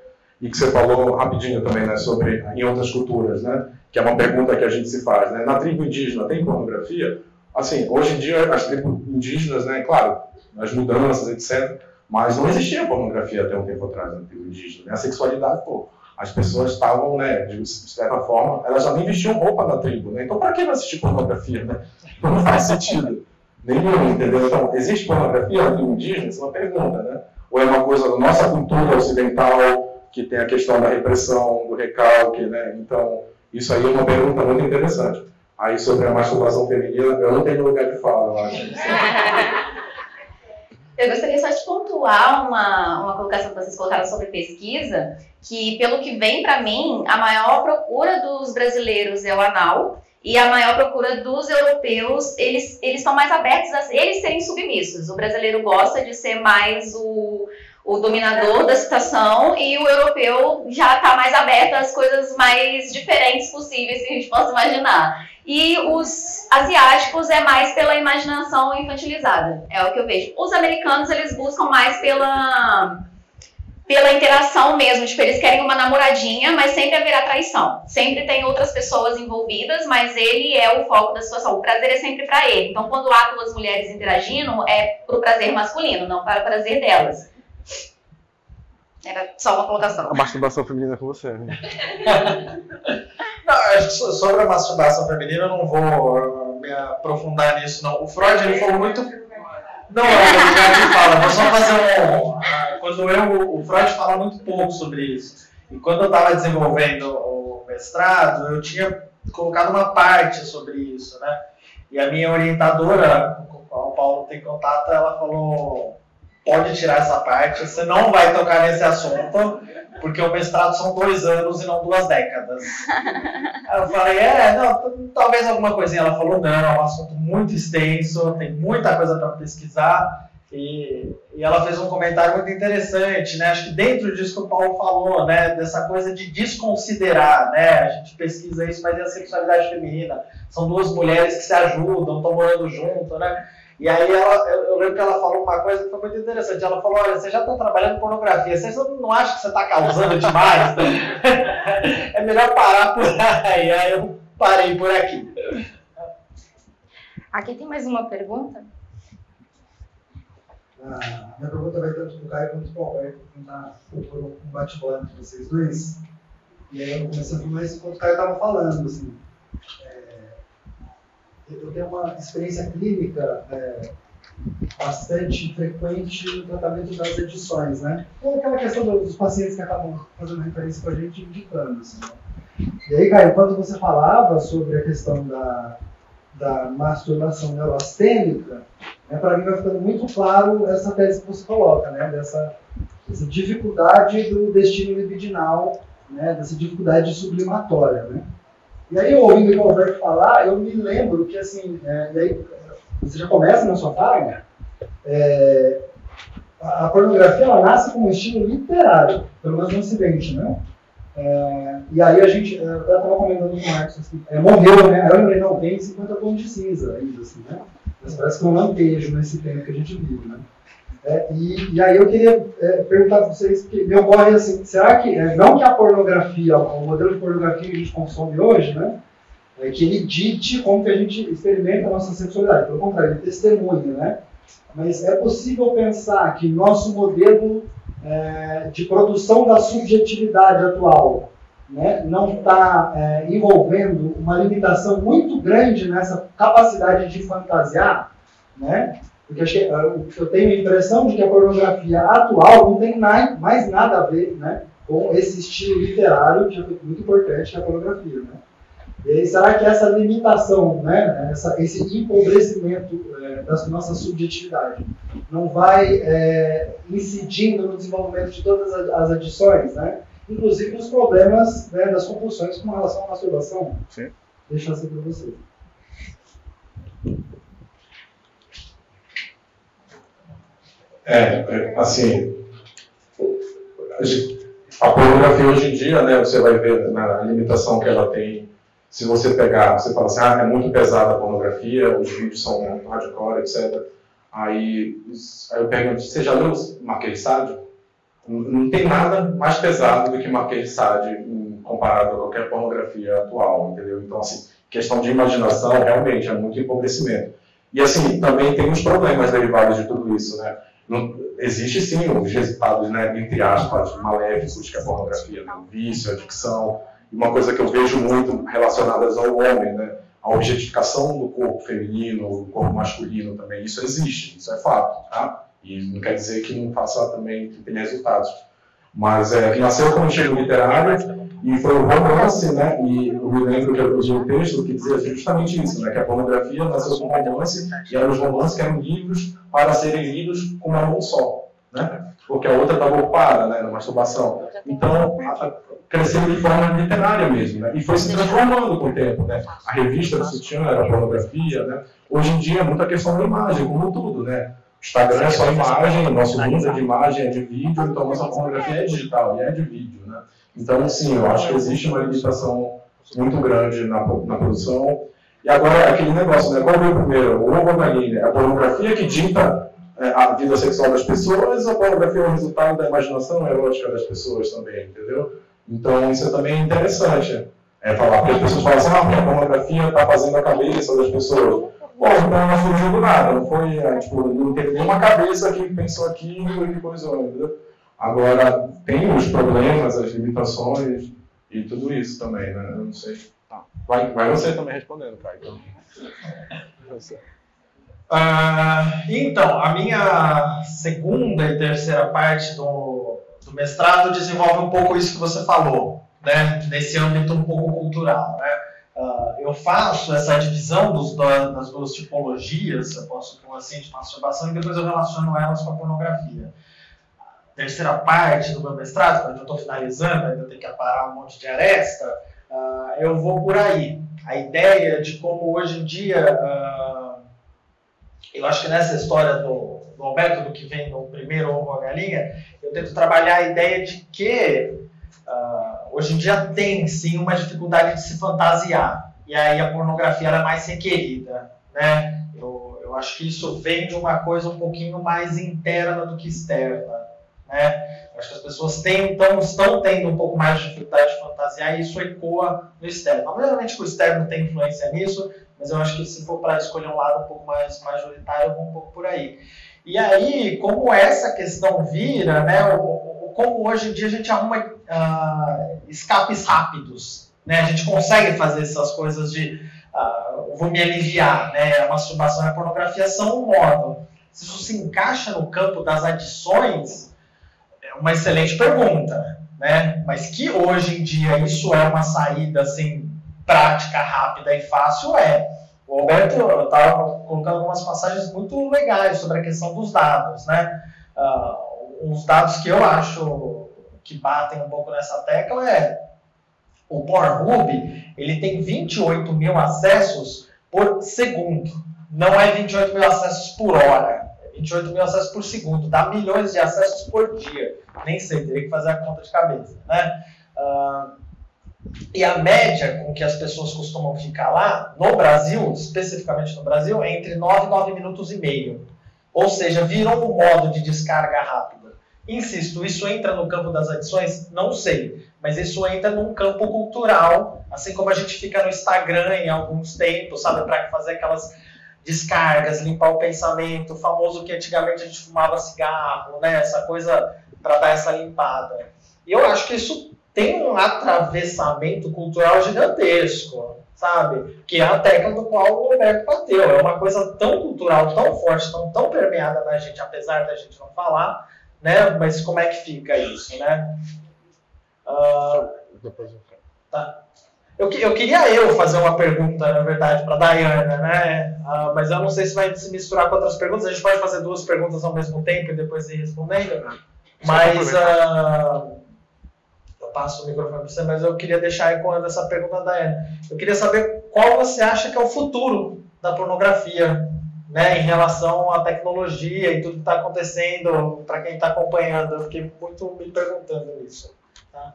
E que você falou rapidinho também, né, sobre em outras culturas, né? Que é uma pergunta que a gente se faz, né? Na tribo indígena tem pornografia? Assim, hoje em dia as tribos indígenas, né, claro, as mudanças, etc. Mas não existia pornografia até um tempo atrás na tribo indígena, né? A sexualidade, pô, as pessoas estavam, né, de certa forma, elas já nem vestiam roupa na tribo, né? Então, para que vai assistir pornografia, né? Não faz sentido nenhum, entendeu? Então, existe pornografia na tribo indígena? Isso é uma pergunta, né? Ou é uma coisa da nossa cultura ocidental, que tem a questão da repressão, do recalque, né? Então, isso aí é uma pergunta muito interessante. Aí, sobre a masturbação feminina, eu não tenho lugar de fala, eu acho. Eu gostaria só de pontuar uma colocação que vocês colocaram sobre pesquisa, que, pelo que vem para mim, a maior procura dos brasileiros é o anal, e a maior procura dos europeus, eles estão mais abertos a eles serem submissos. O brasileiro gosta de ser mais o dominador da situação, e o europeu já está mais aberto às coisas mais diferentes possíveis que a gente possa imaginar. E os asiáticos é mais pela imaginação infantilizada, é o que eu vejo. Os americanos, eles buscam mais pela interação mesmo, tipo, eles querem uma namoradinha, mas sempre haverá traição. Sempre tem outras pessoas envolvidas, mas ele é o foco da situação. O prazer é sempre para ele. Então, quando há duas mulheres interagindo, é pro prazer masculino, não para o prazer delas. Era só uma colocação. A masturbação feminina é com você. Né? Não, acho que sobre a masturbação feminina eu não vou me aprofundar nisso, não. O Freud, ele falou muito... Não, ele fala, vou só fazer o Freud fala muito pouco sobre isso. E quando eu estava desenvolvendo o mestrado, eu tinha colocado uma parte sobre isso, né? E a minha orientadora, com a qual o Paulo tem contato, ela falou... Pode tirar essa parte, você não vai tocar nesse assunto, porque o mestrado são 2 anos e não 2 décadas. Aí eu falei, não, talvez alguma coisinha. Ela falou, não, é um assunto muito extenso, tem muita coisa para pesquisar. E ela fez um comentário muito interessante, né? Acho que dentro disso que o Paulo falou, né? Dessa coisa de desconsiderar, né? A gente pesquisa isso, mas é a sexualidade feminina. São 2 mulheres que se ajudam, estão morando junto, né? E aí eu lembro que ela falou uma coisa que foi muito interessante. Ela falou, olha, você já está trabalhando pornografia, você não acha que você está causando demais? É melhor parar por aí. Aí eu parei por aqui. Aqui tem mais uma pergunta. Minha pergunta vai tanto para o Caio quanto para o Paulo. Eu vou tentar um bate-bola entre vocês dois. E aí eu comecei a filmar isso enquanto o Caio estava falando, assim. Eu tenho uma experiência clínica bastante frequente no tratamento das edições, né? Com aquela questão dos pacientes que acabam fazendo referência para a gente indicando, assim, né? E aí, Caio, quando você falava sobre a questão da masturbação neurastênica, né, para mim vai ficando muito claro essa tese que você coloca, né? Dessa dificuldade do destino libidinal, né? Dessa dificuldade sublimatória, né? E aí, ouvindo o Alberto falar, eu me lembro que, assim, e aí você já começa na sua fala, a pornografia, ela nasce como um estilo literário, pelo menos no Ocidente, né? E aí a gente, eu estava comentando com o Marcos, assim, morreu, né? Aí eu lembrei, não, tem 50 tons de cinza ainda, assim, né? Mas parece que é um lampejo nesse tempo que a gente vive, né? E aí eu queria perguntar para vocês, que me ocorre assim, será que, não que a pornografia, o modelo de pornografia que a gente consome hoje, né, que ele dite como que a gente experimenta a nossa sexualidade, pelo contrário, ele testemunha, né? Mas é possível pensar que nosso modelo de produção da subjetividade atual, né, não está envolvendo uma limitação muito grande nessa capacidade de fantasiar, né? Porque eu tenho a impressão de que a pornografia atual não tem mais nada a ver, né, com esse estilo literário, que é muito importante, que é a pornografia. Né? E aí, será que essa limitação, né, esse empobrecimento da nossa subjetividade não vai incidindo no desenvolvimento de todas as adições, né? Inclusive nos problemas, né, das compulsões com relação à masturbação? Sim. Deixa assim para vocês. Assim, a pornografia hoje em dia, né, você vai ver na limitação que ela tem. Se você pegar, você fala assim, é muito pesada a pornografia, os vídeos são muito hardcore, etc. Aí eu pergunto, você já leu Marquês de Sade? Não tem nada mais pesado do que Marquês de Sade comparado a qualquer pornografia atual, entendeu? Então, assim, questão de imaginação, realmente, é muito empobrecimento. E, assim, também tem os problemas derivados de tudo isso, né? Existe, sim, os resultados, né, entre aspas, maléficos que a pornografia, né? O vício, a adicção, e uma coisa que eu vejo muito relacionadas ao homem, né? A objetificação do corpo feminino, do corpo masculino também, isso existe, isso é fato, tá? E não quer dizer que não faça também, que tenha resultados. Mas nasceu como estilo literário e foi um romance, né? E eu me lembro que eu li um texto que dizia justamente isso, né? Que a pornografia nasceu como romance e eram os romances que eram livros para serem lidos com uma mão só, né? Porque a outra estava ocupada, né? Na masturbação. Então, cresceu de forma literária mesmo, né? E foi se transformando com o tempo, né? A revista do Sutiã era pornografia, né? Hoje em dia é muita questão da imagem, como tudo, né? O Instagram é só imagem, o nosso mundo é de imagem, é de vídeo, então a nossa pornografia é digital e é de vídeo, né? Então, sim, eu acho que existe uma limitação muito grande na produção. E agora, aquele negócio, né? Qual veio primeiro? O ovo ou a galinha? É a pornografia que dita a vida sexual das pessoas, a pornografia é o resultado da imaginação erótica das pessoas também, entendeu? Então isso também é interessante. Falar, porque as pessoas falam assim, porque a pornografia está fazendo a cabeça das pessoas. Pô, então não surgiu do nada, não foi, tipo, não teve nenhuma cabeça que pensou aquilo e coisou, entendeu? Agora, tem os problemas, as limitações e tudo isso também, né? Eu não sei. Vai você também respondendo, Caio. Então, a minha segunda e terceira parte do mestrado desenvolve um pouco isso que você falou, né? Nesse âmbito um pouco cultural, né? Eu faço essa divisão das duas tipologias, eu posso pôr assim, de masturbação, e depois eu relaciono elas com a pornografia. A terceira parte do meu mestrado, quando eu estou finalizando, ainda tem que aparar um monte de aresta, eu vou por aí. A ideia de como hoje em dia, eu acho que nessa história do método que vem no primeiro ovo a galinha, eu tento trabalhar a ideia de que hoje em dia tem sim uma dificuldade de se fantasiar, e aí a pornografia era mais requerida, né? Eu acho que isso vem de uma coisa um pouquinho mais interna do que externa, né? Eu acho que as pessoas estão tendo um pouco mais de dificuldade de fantasiar, e isso ecoa no externo. Obviamente que o externo tem influência nisso, mas eu acho que se for para escolher um lado um pouco mais majoritário, eu vou um pouco por aí. E aí, como essa questão vira, né, como hoje em dia a gente arruma escapes rápidos, né, a gente consegue fazer essas coisas de vou me aliviar, né, a masturbação e a pornografia são um modo. Se isso se encaixa no campo das adições, é uma excelente pergunta, né, mas que hoje em dia isso é uma saída assim, prática, rápida e fácil, O Alberto estava colocando algumas passagens muito legais sobre a questão dos dados, né? Uns dados que eu acho que batem um pouco nessa tecla o Pornhub, ele tem 28 mil acessos por segundo. Não é 28 mil acessos por hora, é 28 mil acessos por segundo. Dá milhões de acessos por dia. Nem sei, teria que fazer a conta de cabeça, né? E a média com que as pessoas costumam ficar lá, no Brasil, especificamente no Brasil, é entre 9 e 9 minutos e meio. Ou seja, virou um modo de descarga rápida. Insisto, isso entra no campo das adições? Não sei. Mas isso entra num campo cultural, assim como a gente fica no Instagram em alguns tempos, sabe, para fazer aquelas descargas, limpar o pensamento, o famoso que antigamente a gente fumava cigarro, né, essa coisa para dar essa limpada. E eu acho que isso tem um atravessamento cultural gigantesco, sabe? Que é a tecla do qual o Roberto bateu. É uma coisa tão cultural, tão forte, tão permeada na gente, apesar da gente não falar, né? Mas como é que fica isso, né? Tá. Eu queria fazer uma pergunta, na verdade, para a Daiana, né? Mas eu não sei se vai se misturar com outras perguntas. A gente pode fazer duas perguntas ao mesmo tempo e depois ir respondendo. Mas eu passo o microfone para você, mas eu queria deixar ecoando essa pergunta da Daiana. Eu queria saber qual você acha que é o futuro da pornografia, né, em relação à tecnologia e tudo que está acontecendo, para quem está acompanhando. Eu fiquei muito me perguntando isso. Tá?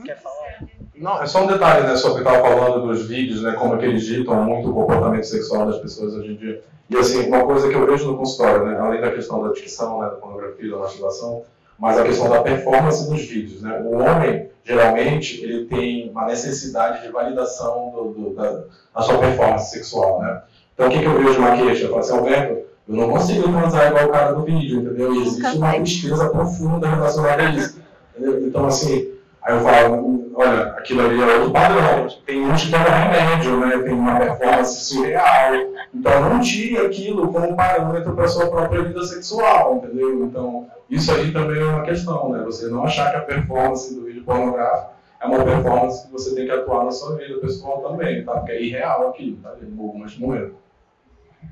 Quer falar? Não, é só um detalhe, né, sobre o que eu estava falando dos vídeos, né, como que eles ditam muito o comportamento sexual das pessoas hoje em dia. E assim, uma coisa que eu vejo no consultório, né, além da questão da dicção, né, da pornografia, da masturbação, mas a questão da performance dos vídeos, né. O homem, geralmente, ele tem uma necessidade de validação da sua performance sexual, né. Então, o que eu vejo uma queixa? Eu falo assim, Alberto, eu não consigo transar igual o cara do vídeo, entendeu? E existe uma tristeza profunda relacionada a isso, entendeu? Então, assim, aí eu falo, olha, aquilo ali é outro padrão. Tem uns que tomam remédio, né? Tem uma performance surreal. Então, não tire aquilo como parâmetro para a sua própria vida sexual, entendeu? Então, isso aí também é uma questão, né? Você não achar que a performance do vídeo pornográfico é uma performance que você tem que atuar na sua vida pessoal também, tá? Porque é irreal aquilo, tá? Em alguns momentos.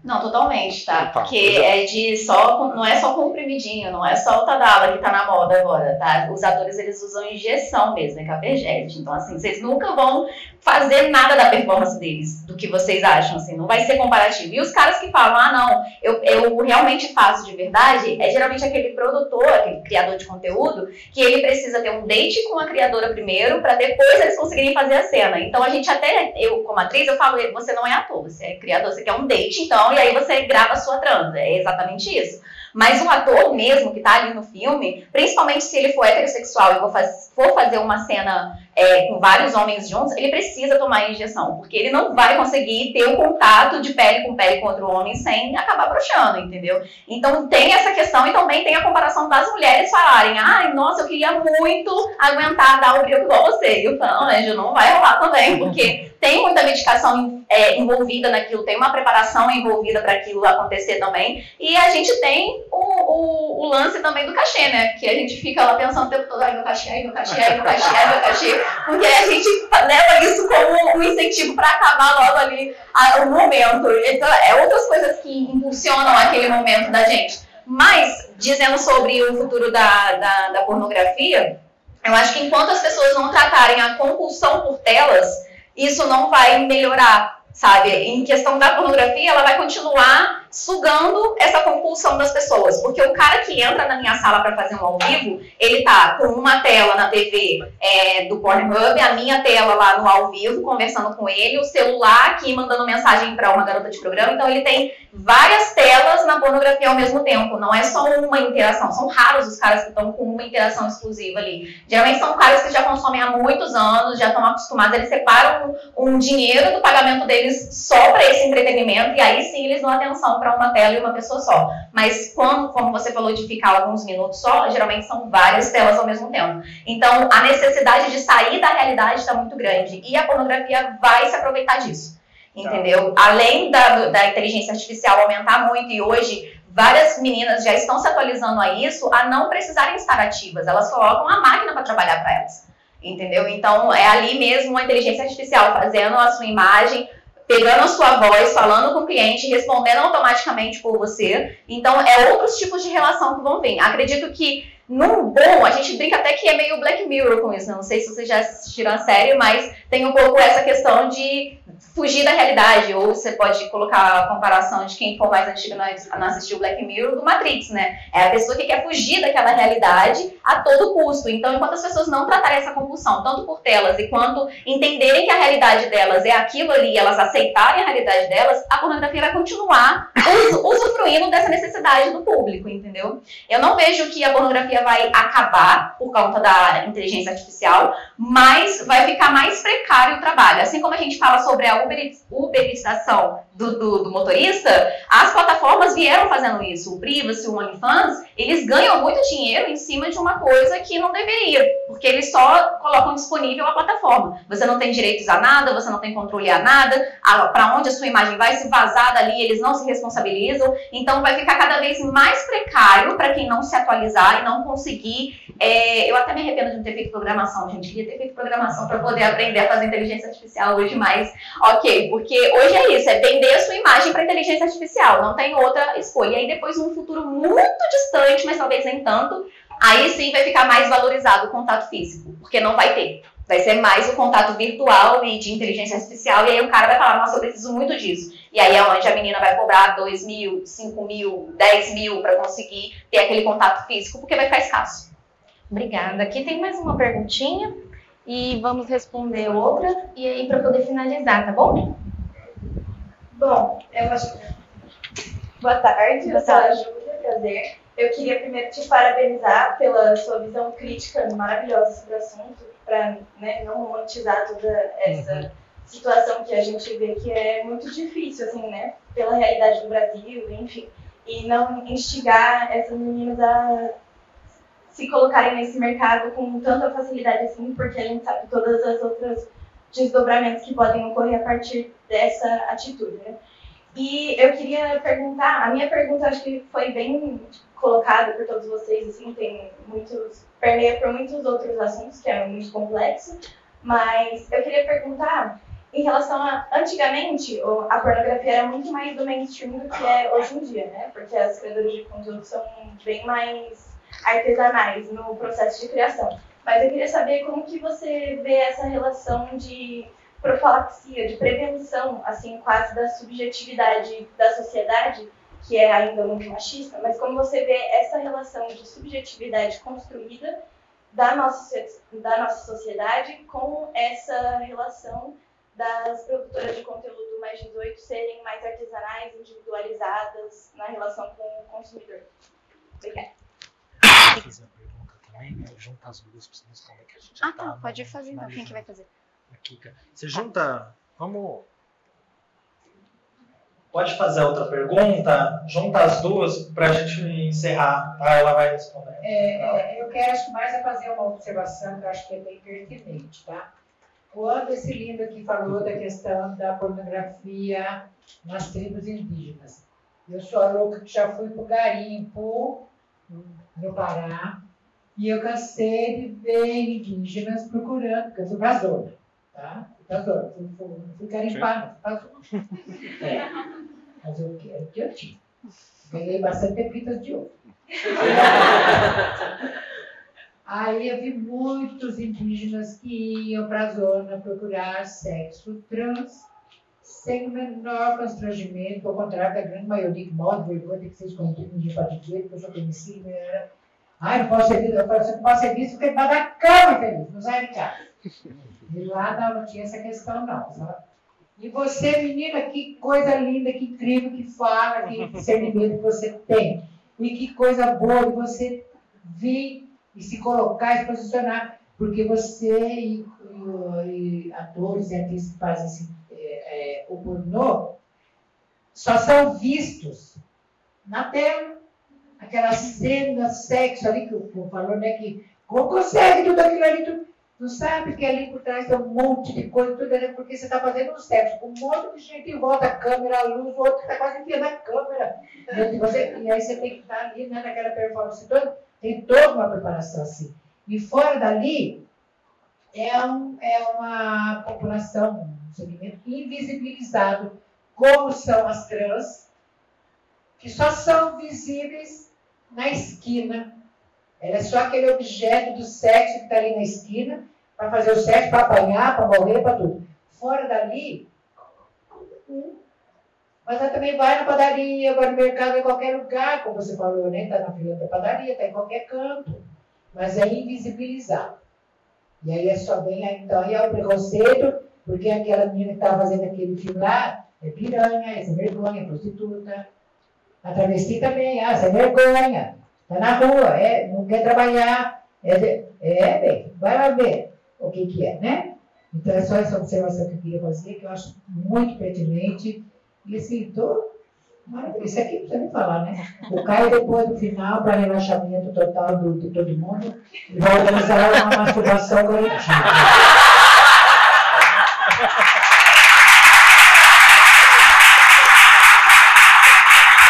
Não, totalmente, tá? Porque não é só comprimidinho, não é só o Tadala que tá na moda agora, tá? Os atores, eles usam injeção mesmo, é Cabergete. Então, assim, vocês nunca vão fazer nada da performance deles, do que vocês acham, assim, não vai ser comparativo. E os caras que falam, não, eu realmente faço de verdade, é geralmente aquele produtor, aquele criador de conteúdo, que ele precisa ter um date com a criadora primeiro, pra depois eles conseguirem fazer a cena. Então, a gente até, eu como atriz, eu falo, você não é ator, você é criador, você quer um date, então chão e aí você grava a sua transa. É exatamente isso. Mas o ator mesmo que tá ali no filme, principalmente se ele for heterossexual e for fazer uma cena com vários homens juntos, ele precisa tomar a injeção, porque ele não vai conseguir ter um contato de pele com outro homem sem acabar broxando, entendeu? Então tem essa questão e também tem a comparação das mulheres falarem, ai, nossa, eu queria muito aguentar dar o brilho igual você. E eu falo, não, Anjo, não vai rolar também, porque tem muita medicação envolvida naquilo, tem uma preparação envolvida para aquilo acontecer também, e a gente tem o lance também do cachê, né? Porque a gente fica lá pensando o tempo todo, ai, meu cachê, ai, meu cachê, ai, meu cachê, ai, meu cachê, porque a gente leva isso como um incentivo para acabar logo ali o momento. Então, outras coisas que impulsionam aquele momento da gente. Mas, dizendo sobre o futuro da pornografia, eu acho que enquanto as pessoas não tratarem a compulsão por telas, isso não vai melhorar, sabe? Em questão da pornografia, ela vai continuar sugando essa compulsão das pessoas, porque o cara que entra na minha sala para fazer um ao vivo, ele tá com uma tela na TV do Pornhub, a minha tela lá no ao vivo, conversando com ele, o celular aqui mandando mensagem para uma garota de programa, então ele tem várias telas na pornografia ao mesmo tempo, não é só uma interação, são raros os caras que estão com uma interação exclusiva ali, geralmente são caras que já consomem há muitos anos, já estão acostumados, eles separam um dinheiro do pagamento deles só para esse entretenimento, e aí sim eles dão atenção para uma tela e uma pessoa só. Mas como você falou de ficar alguns minutos só, geralmente são várias telas ao mesmo tempo. Então, a necessidade de sair da realidade está muito grande. E a pornografia vai se aproveitar disso. Entendeu? Além da inteligência artificial aumentar muito, e hoje várias meninas já estão se atualizando a isso, a não precisarem estar ativas. Elas colocam a máquina para trabalhar para elas. Entendeu? Então, é ali mesmo a inteligência artificial fazendo a sua imagem, pegando a sua voz, falando com o cliente, respondendo automaticamente por você. Então, outros tipos de relação que vão vir. Acredito que, a gente brinca até que é meio Black Mirror com isso. Não sei se vocês já assistiram a série, mas tem um pouco essa questão de fugir da realidade. Ou você pode colocar a comparação de quem for mais antigo não assistiu Black Mirror, do Matrix, né? É a pessoa que quer fugir daquela realidade a todo custo. Então, enquanto as pessoas não tratarem essa compulsão, tanto por telas e quanto entenderem que a realidade delas é aquilo ali, elas aceitarem a realidade delas, a pornografia vai continuar usufruindo dessa necessidade do público, entendeu? Eu não vejo que a pornografia vai acabar por conta da inteligência artificial, mas vai ficar mais precário o trabalho. Assim como a gente fala sobre a uberização do motorista, as plataformas vieram fazendo isso. O Privacy, o OnlyFans, eles ganham muito dinheiro em cima de uma coisa que não deveria, porque eles só colocam disponível a plataforma. Você não tem direitos a nada, você não tem controle a nada, para onde a sua imagem vai se vazar dali, eles não se responsabilizam, então vai ficar cada vez mais precário para quem não se atualizar e não conseguir. Eu até me arrependo de não ter feito programação, gente. Queria ter feito programação para poder aprender a fazer inteligência artificial hoje, mas ok, porque hoje é isso, é vender a sua imagem para inteligência artificial, não tem outra escolha. E aí depois, num futuro muito distante, mas talvez nem tanto, aí sim vai ficar mais valorizado o contato físico, porque não vai ter. Vai ser mais o contato virtual e de inteligência artificial, e aí o cara vai falar, nossa, eu preciso muito disso. E aí é onde a menina vai cobrar 2 mil, 5 mil, 10 mil para conseguir ter aquele contato físico, porque vai ficar escasso. Obrigada. Aqui tem mais uma perguntinha e vamos responder outra e aí para poder finalizar, tá bom? Bom, eu acho que... Boa tarde, eu sou a Júlia, prazer. Eu queria primeiro te parabenizar pela sua visão crítica maravilhosa sobre o assunto, para não romantizar toda essa situação que a gente vê que é muito difícil, assim, né, pela realidade do Brasil, enfim, e não instigar essas meninas a se colocarem nesse mercado com tanta facilidade assim, porque a gente sabe todas as outras desdobramentos que podem ocorrer a partir dessa atitude, né? E eu queria perguntar, a minha pergunta acho que foi bem colocada por todos vocês, assim, permeia por muitos outros assuntos, que é muito complexo, mas eu queria perguntar em relação a, antigamente, a pornografia era muito mais do mainstream do que é hoje em dia, né? Porque as criadoras de conteúdo são bem mais artesanais no processo de criação. Mas eu queria saber como que você vê essa relação de profilaxia, de prevenção, assim, quase da subjetividade da sociedade, que é ainda muito machista, mas como você vê essa relação de subjetividade construída da nossa sociedade com essa relação das produtoras de conteúdo mais 18 serem mais artesanais, individualizadas na relação com o consumidor. Obrigada. Vou fazer a pergunta também, juntar as duas para você responder que a gente já tá, pode fazer então. Quem que vai fazer? Aqui, você junta, vamos... Pode fazer outra pergunta, junta as duas para a gente encerrar, tá? Ela vai responder. Eu quero, acho mais é fazer uma observação que eu acho que é bem pertinente, tá? Quando esse lindo aqui falou da questão da pornografia nas tribos indígenas, eu sou a louca que já fui para o garimpo, no Pará, e eu cansei de ver indígenas procurando, porque eu fui para a zona, tá? Não fui garimpar, não, fui para a zona. Mas eu quero que eu tinha. Ganhei bastante pepitas de ouro. Aí eu vi muitos indígenas que iam para a zona procurar sexo trans, sem o menor constrangimento, ao contrário da grande maioria que morre de vergonha, tem que ser escondido de patiqueiro, porque eu sou conhecida, era. Ai, não posso ser visto, eu falo assim, não posso ser visto porque vai dar cama, infeliz, não sai de casa. E lá não tinha essa questão, não, sabe? E você, menina, que coisa linda, que incrível que fala, que discernimento que você tem. E que coisa boa de você vir e se colocar, se posicionar. Porque você e atores e artistas que fazem o pornô só são vistos na tela. Aquela cena, sexo ali que o povo falou, né? Que como consegue tudo aquilo ali, tu não sabe que ali por trás tem um monte de coisa, tudo é porque você está fazendo um sexo com um monte de gente em volta, a câmera, a luz, o outro que está quase enfiando a câmera. E aí você tem que estar ali, né, naquela performance toda, tem toda uma preparação assim. E fora dali, é uma população, um segmento invisibilizado, como são as trans, que só são visíveis na esquina. Ela é só aquele objeto do sexo que está ali na esquina, para fazer o sexo, para apanhar, para morrer, para tudo. Fora dali, mas ela também vai na padaria, vai no mercado, em qualquer lugar, como você falou, né? Está na fila da padaria, está em qualquer canto. Mas é invisibilizado. E aí é só bem, então, aí é o preconceito, porque aquela menina que estava fazendo aquele filme lá, é piranha, é sem vergonha, é prostituta. A travesti também, sem vergonha. Está na rua, não quer trabalhar. Bem, vai lá ver o que é, né? Então é só essa observação que eu queria fazer, que eu acho muito pertinente. E assim, maravilha. Isso aqui não precisa nem falar, né? O Caio, depois do final, para relaxamento total de todo mundo, vai organizar uma masturbação coletiva.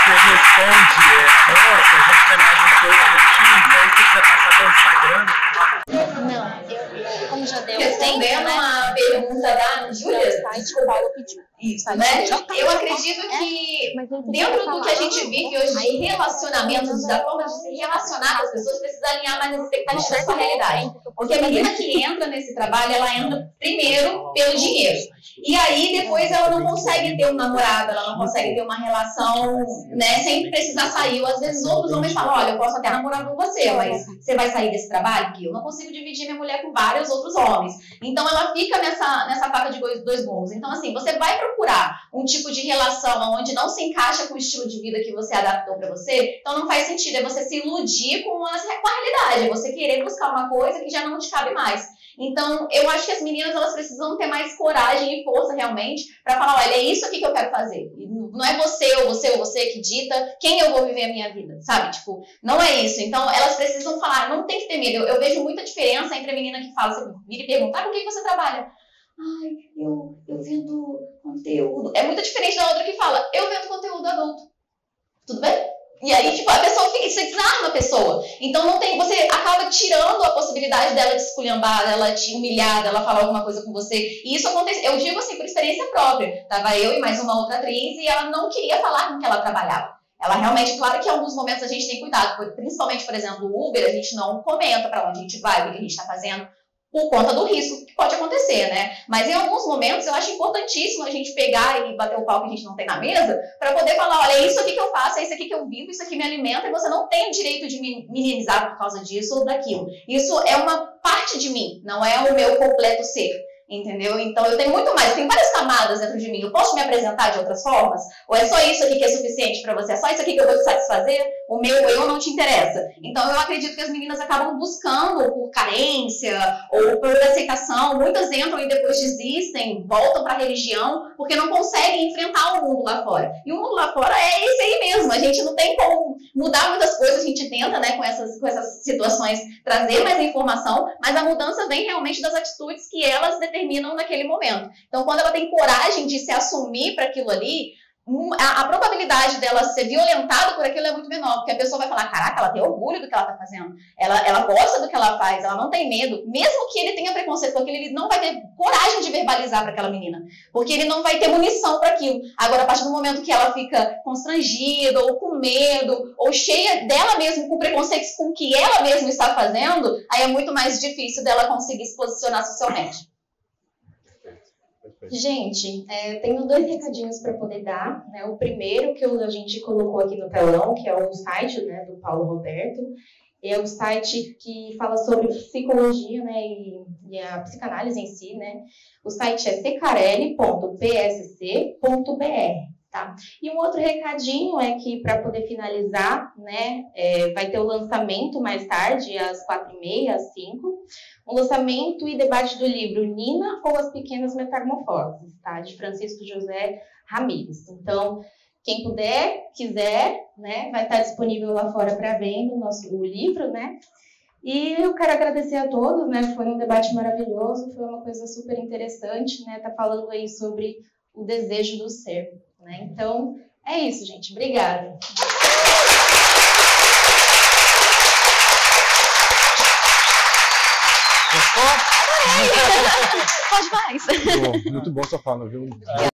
Você responde, nossa, a gente tem mais um pouco minutinhos, aí você quiser passar pelo Instagram. Não, como já deu respondendo tempo, né? uma pergunta da Júlia, que o Paulo pediu. Isso, né? Eu acredito que dentro do que a gente vive hoje de relacionamentos, da forma de se relacionar com as pessoas, precisa alinhar mais as expectativas com a realidade. Porque a menina que entra nesse trabalho, ela entra primeiro pelo dinheiro. E aí, depois, ela não consegue ter um namorado, ela não consegue ter uma relação, né, sem precisar sair. Ou, às vezes, outros homens falam, olha, eu posso até namorar com você, mas você vai sair desse trabalho? Que eu não consigo dividir minha mulher com vários outros homens. Então, ela fica nessa faca de dois gumes. Então, assim, você vai procurar um tipo de relação onde não se encaixa com o estilo de vida que você adaptou para você, então não faz sentido, é você se iludir com a realidade, é você querer buscar uma coisa que já não te cabe mais. Então, eu acho que as meninas, elas precisam ter mais coragem e força, realmente, para falar, olha, é isso aqui que eu quero fazer. E não é você ou você que dita quem eu vou viver a minha vida, sabe? Tipo, não é isso. Então, elas precisam falar, não tem que ter medo. Eu vejo muita diferença entre a menina que fala, você vira e pergunta, com quem você trabalha? Ai, eu vendo conteúdo. É muito diferente da outra que fala, eu vendo conteúdo adulto. Tudo bem? E aí, tipo, a pessoa fica, você desarma a pessoa. Então, não tem, você acaba tirando a possibilidade dela te esculhambar, dela te humilhar, dela falar alguma coisa com você. E isso acontece, eu digo assim, por experiência própria. Tava eu e mais uma outra atriz e ela não queria falar com que ela trabalhava. Ela realmente, claro que em alguns momentos a gente tem cuidado, principalmente, por exemplo, o Uber, a gente não comenta para onde a gente vai, o que a gente está fazendo, por conta do risco que pode acontecer, né? Mas em alguns momentos eu acho importantíssimo a gente pegar e bater o pau que a gente não tem na mesa para poder falar, olha, é isso aqui que eu faço, é isso aqui que eu vivo, isso aqui me alimenta e você não tem o direito de me minimizar por causa disso ou daquilo. Isso é uma parte de mim, não é o meu completo ser. entendeu? Então eu tenho muito mais, tem várias camadas dentro de mim. Eu posso me apresentar de outras formas? Ou é só isso aqui que é suficiente para você? É só isso aqui que eu vou te satisfazer? O meu eu não te interessa. Então eu acredito que as meninas acabam buscando por carência ou por aceitação. Muitas entram e depois desistem, voltam para a religião, porque não conseguem enfrentar o mundo lá fora. E o mundo lá fora é esse aí mesmo. A gente não tem como mudar muitas coisas, a gente tenta, né, com essas situações, trazer mais informação, mas a mudança vem realmente das atitudes que elas determinam naquele momento. Então, quando ela tem coragem de se assumir para aquilo ali, a probabilidade dela ser violentada por aquilo é muito menor, porque a pessoa vai falar, caraca, ela tem orgulho do que ela está fazendo, ela gosta do que ela faz, ela não tem medo, mesmo que ele tenha preconceito com aquilo, ele não vai ter coragem de verbalizar para aquela menina, porque ele não vai ter munição para aquilo. Agora, a partir do momento que ela fica constrangida, ou com medo, ou cheia dela mesma, com preconceitos com o que ela mesma está fazendo, aí é muito mais difícil dela conseguir se posicionar socialmente. Gente, tenho 2 recadinhos para poder dar, né? O primeiro que a gente colocou aqui no telão, que é o site, né, do Paulo Roberto, é o site que fala sobre psicologia, né, e a psicanálise em si, né? O site é secarelli.psc.br. Tá? E um outro recadinho é que, para poder finalizar, né, vai ter o lançamento mais tarde, às 4h30, às 5h, um lançamento e debate do livro Nina ou as Pequenas Metamorfoses, tá? De Francisco José Ramírez. Então, quem puder, quiser, né, vai estar disponível lá fora para venda o livro, né? E eu quero agradecer a todos, né? Foi um debate maravilhoso, foi uma coisa super interessante, né? Tá falando aí sobre o desejo do ser. Né? Então, é isso, gente. Obrigada. Pode mais. Muito bom sua fala, viu?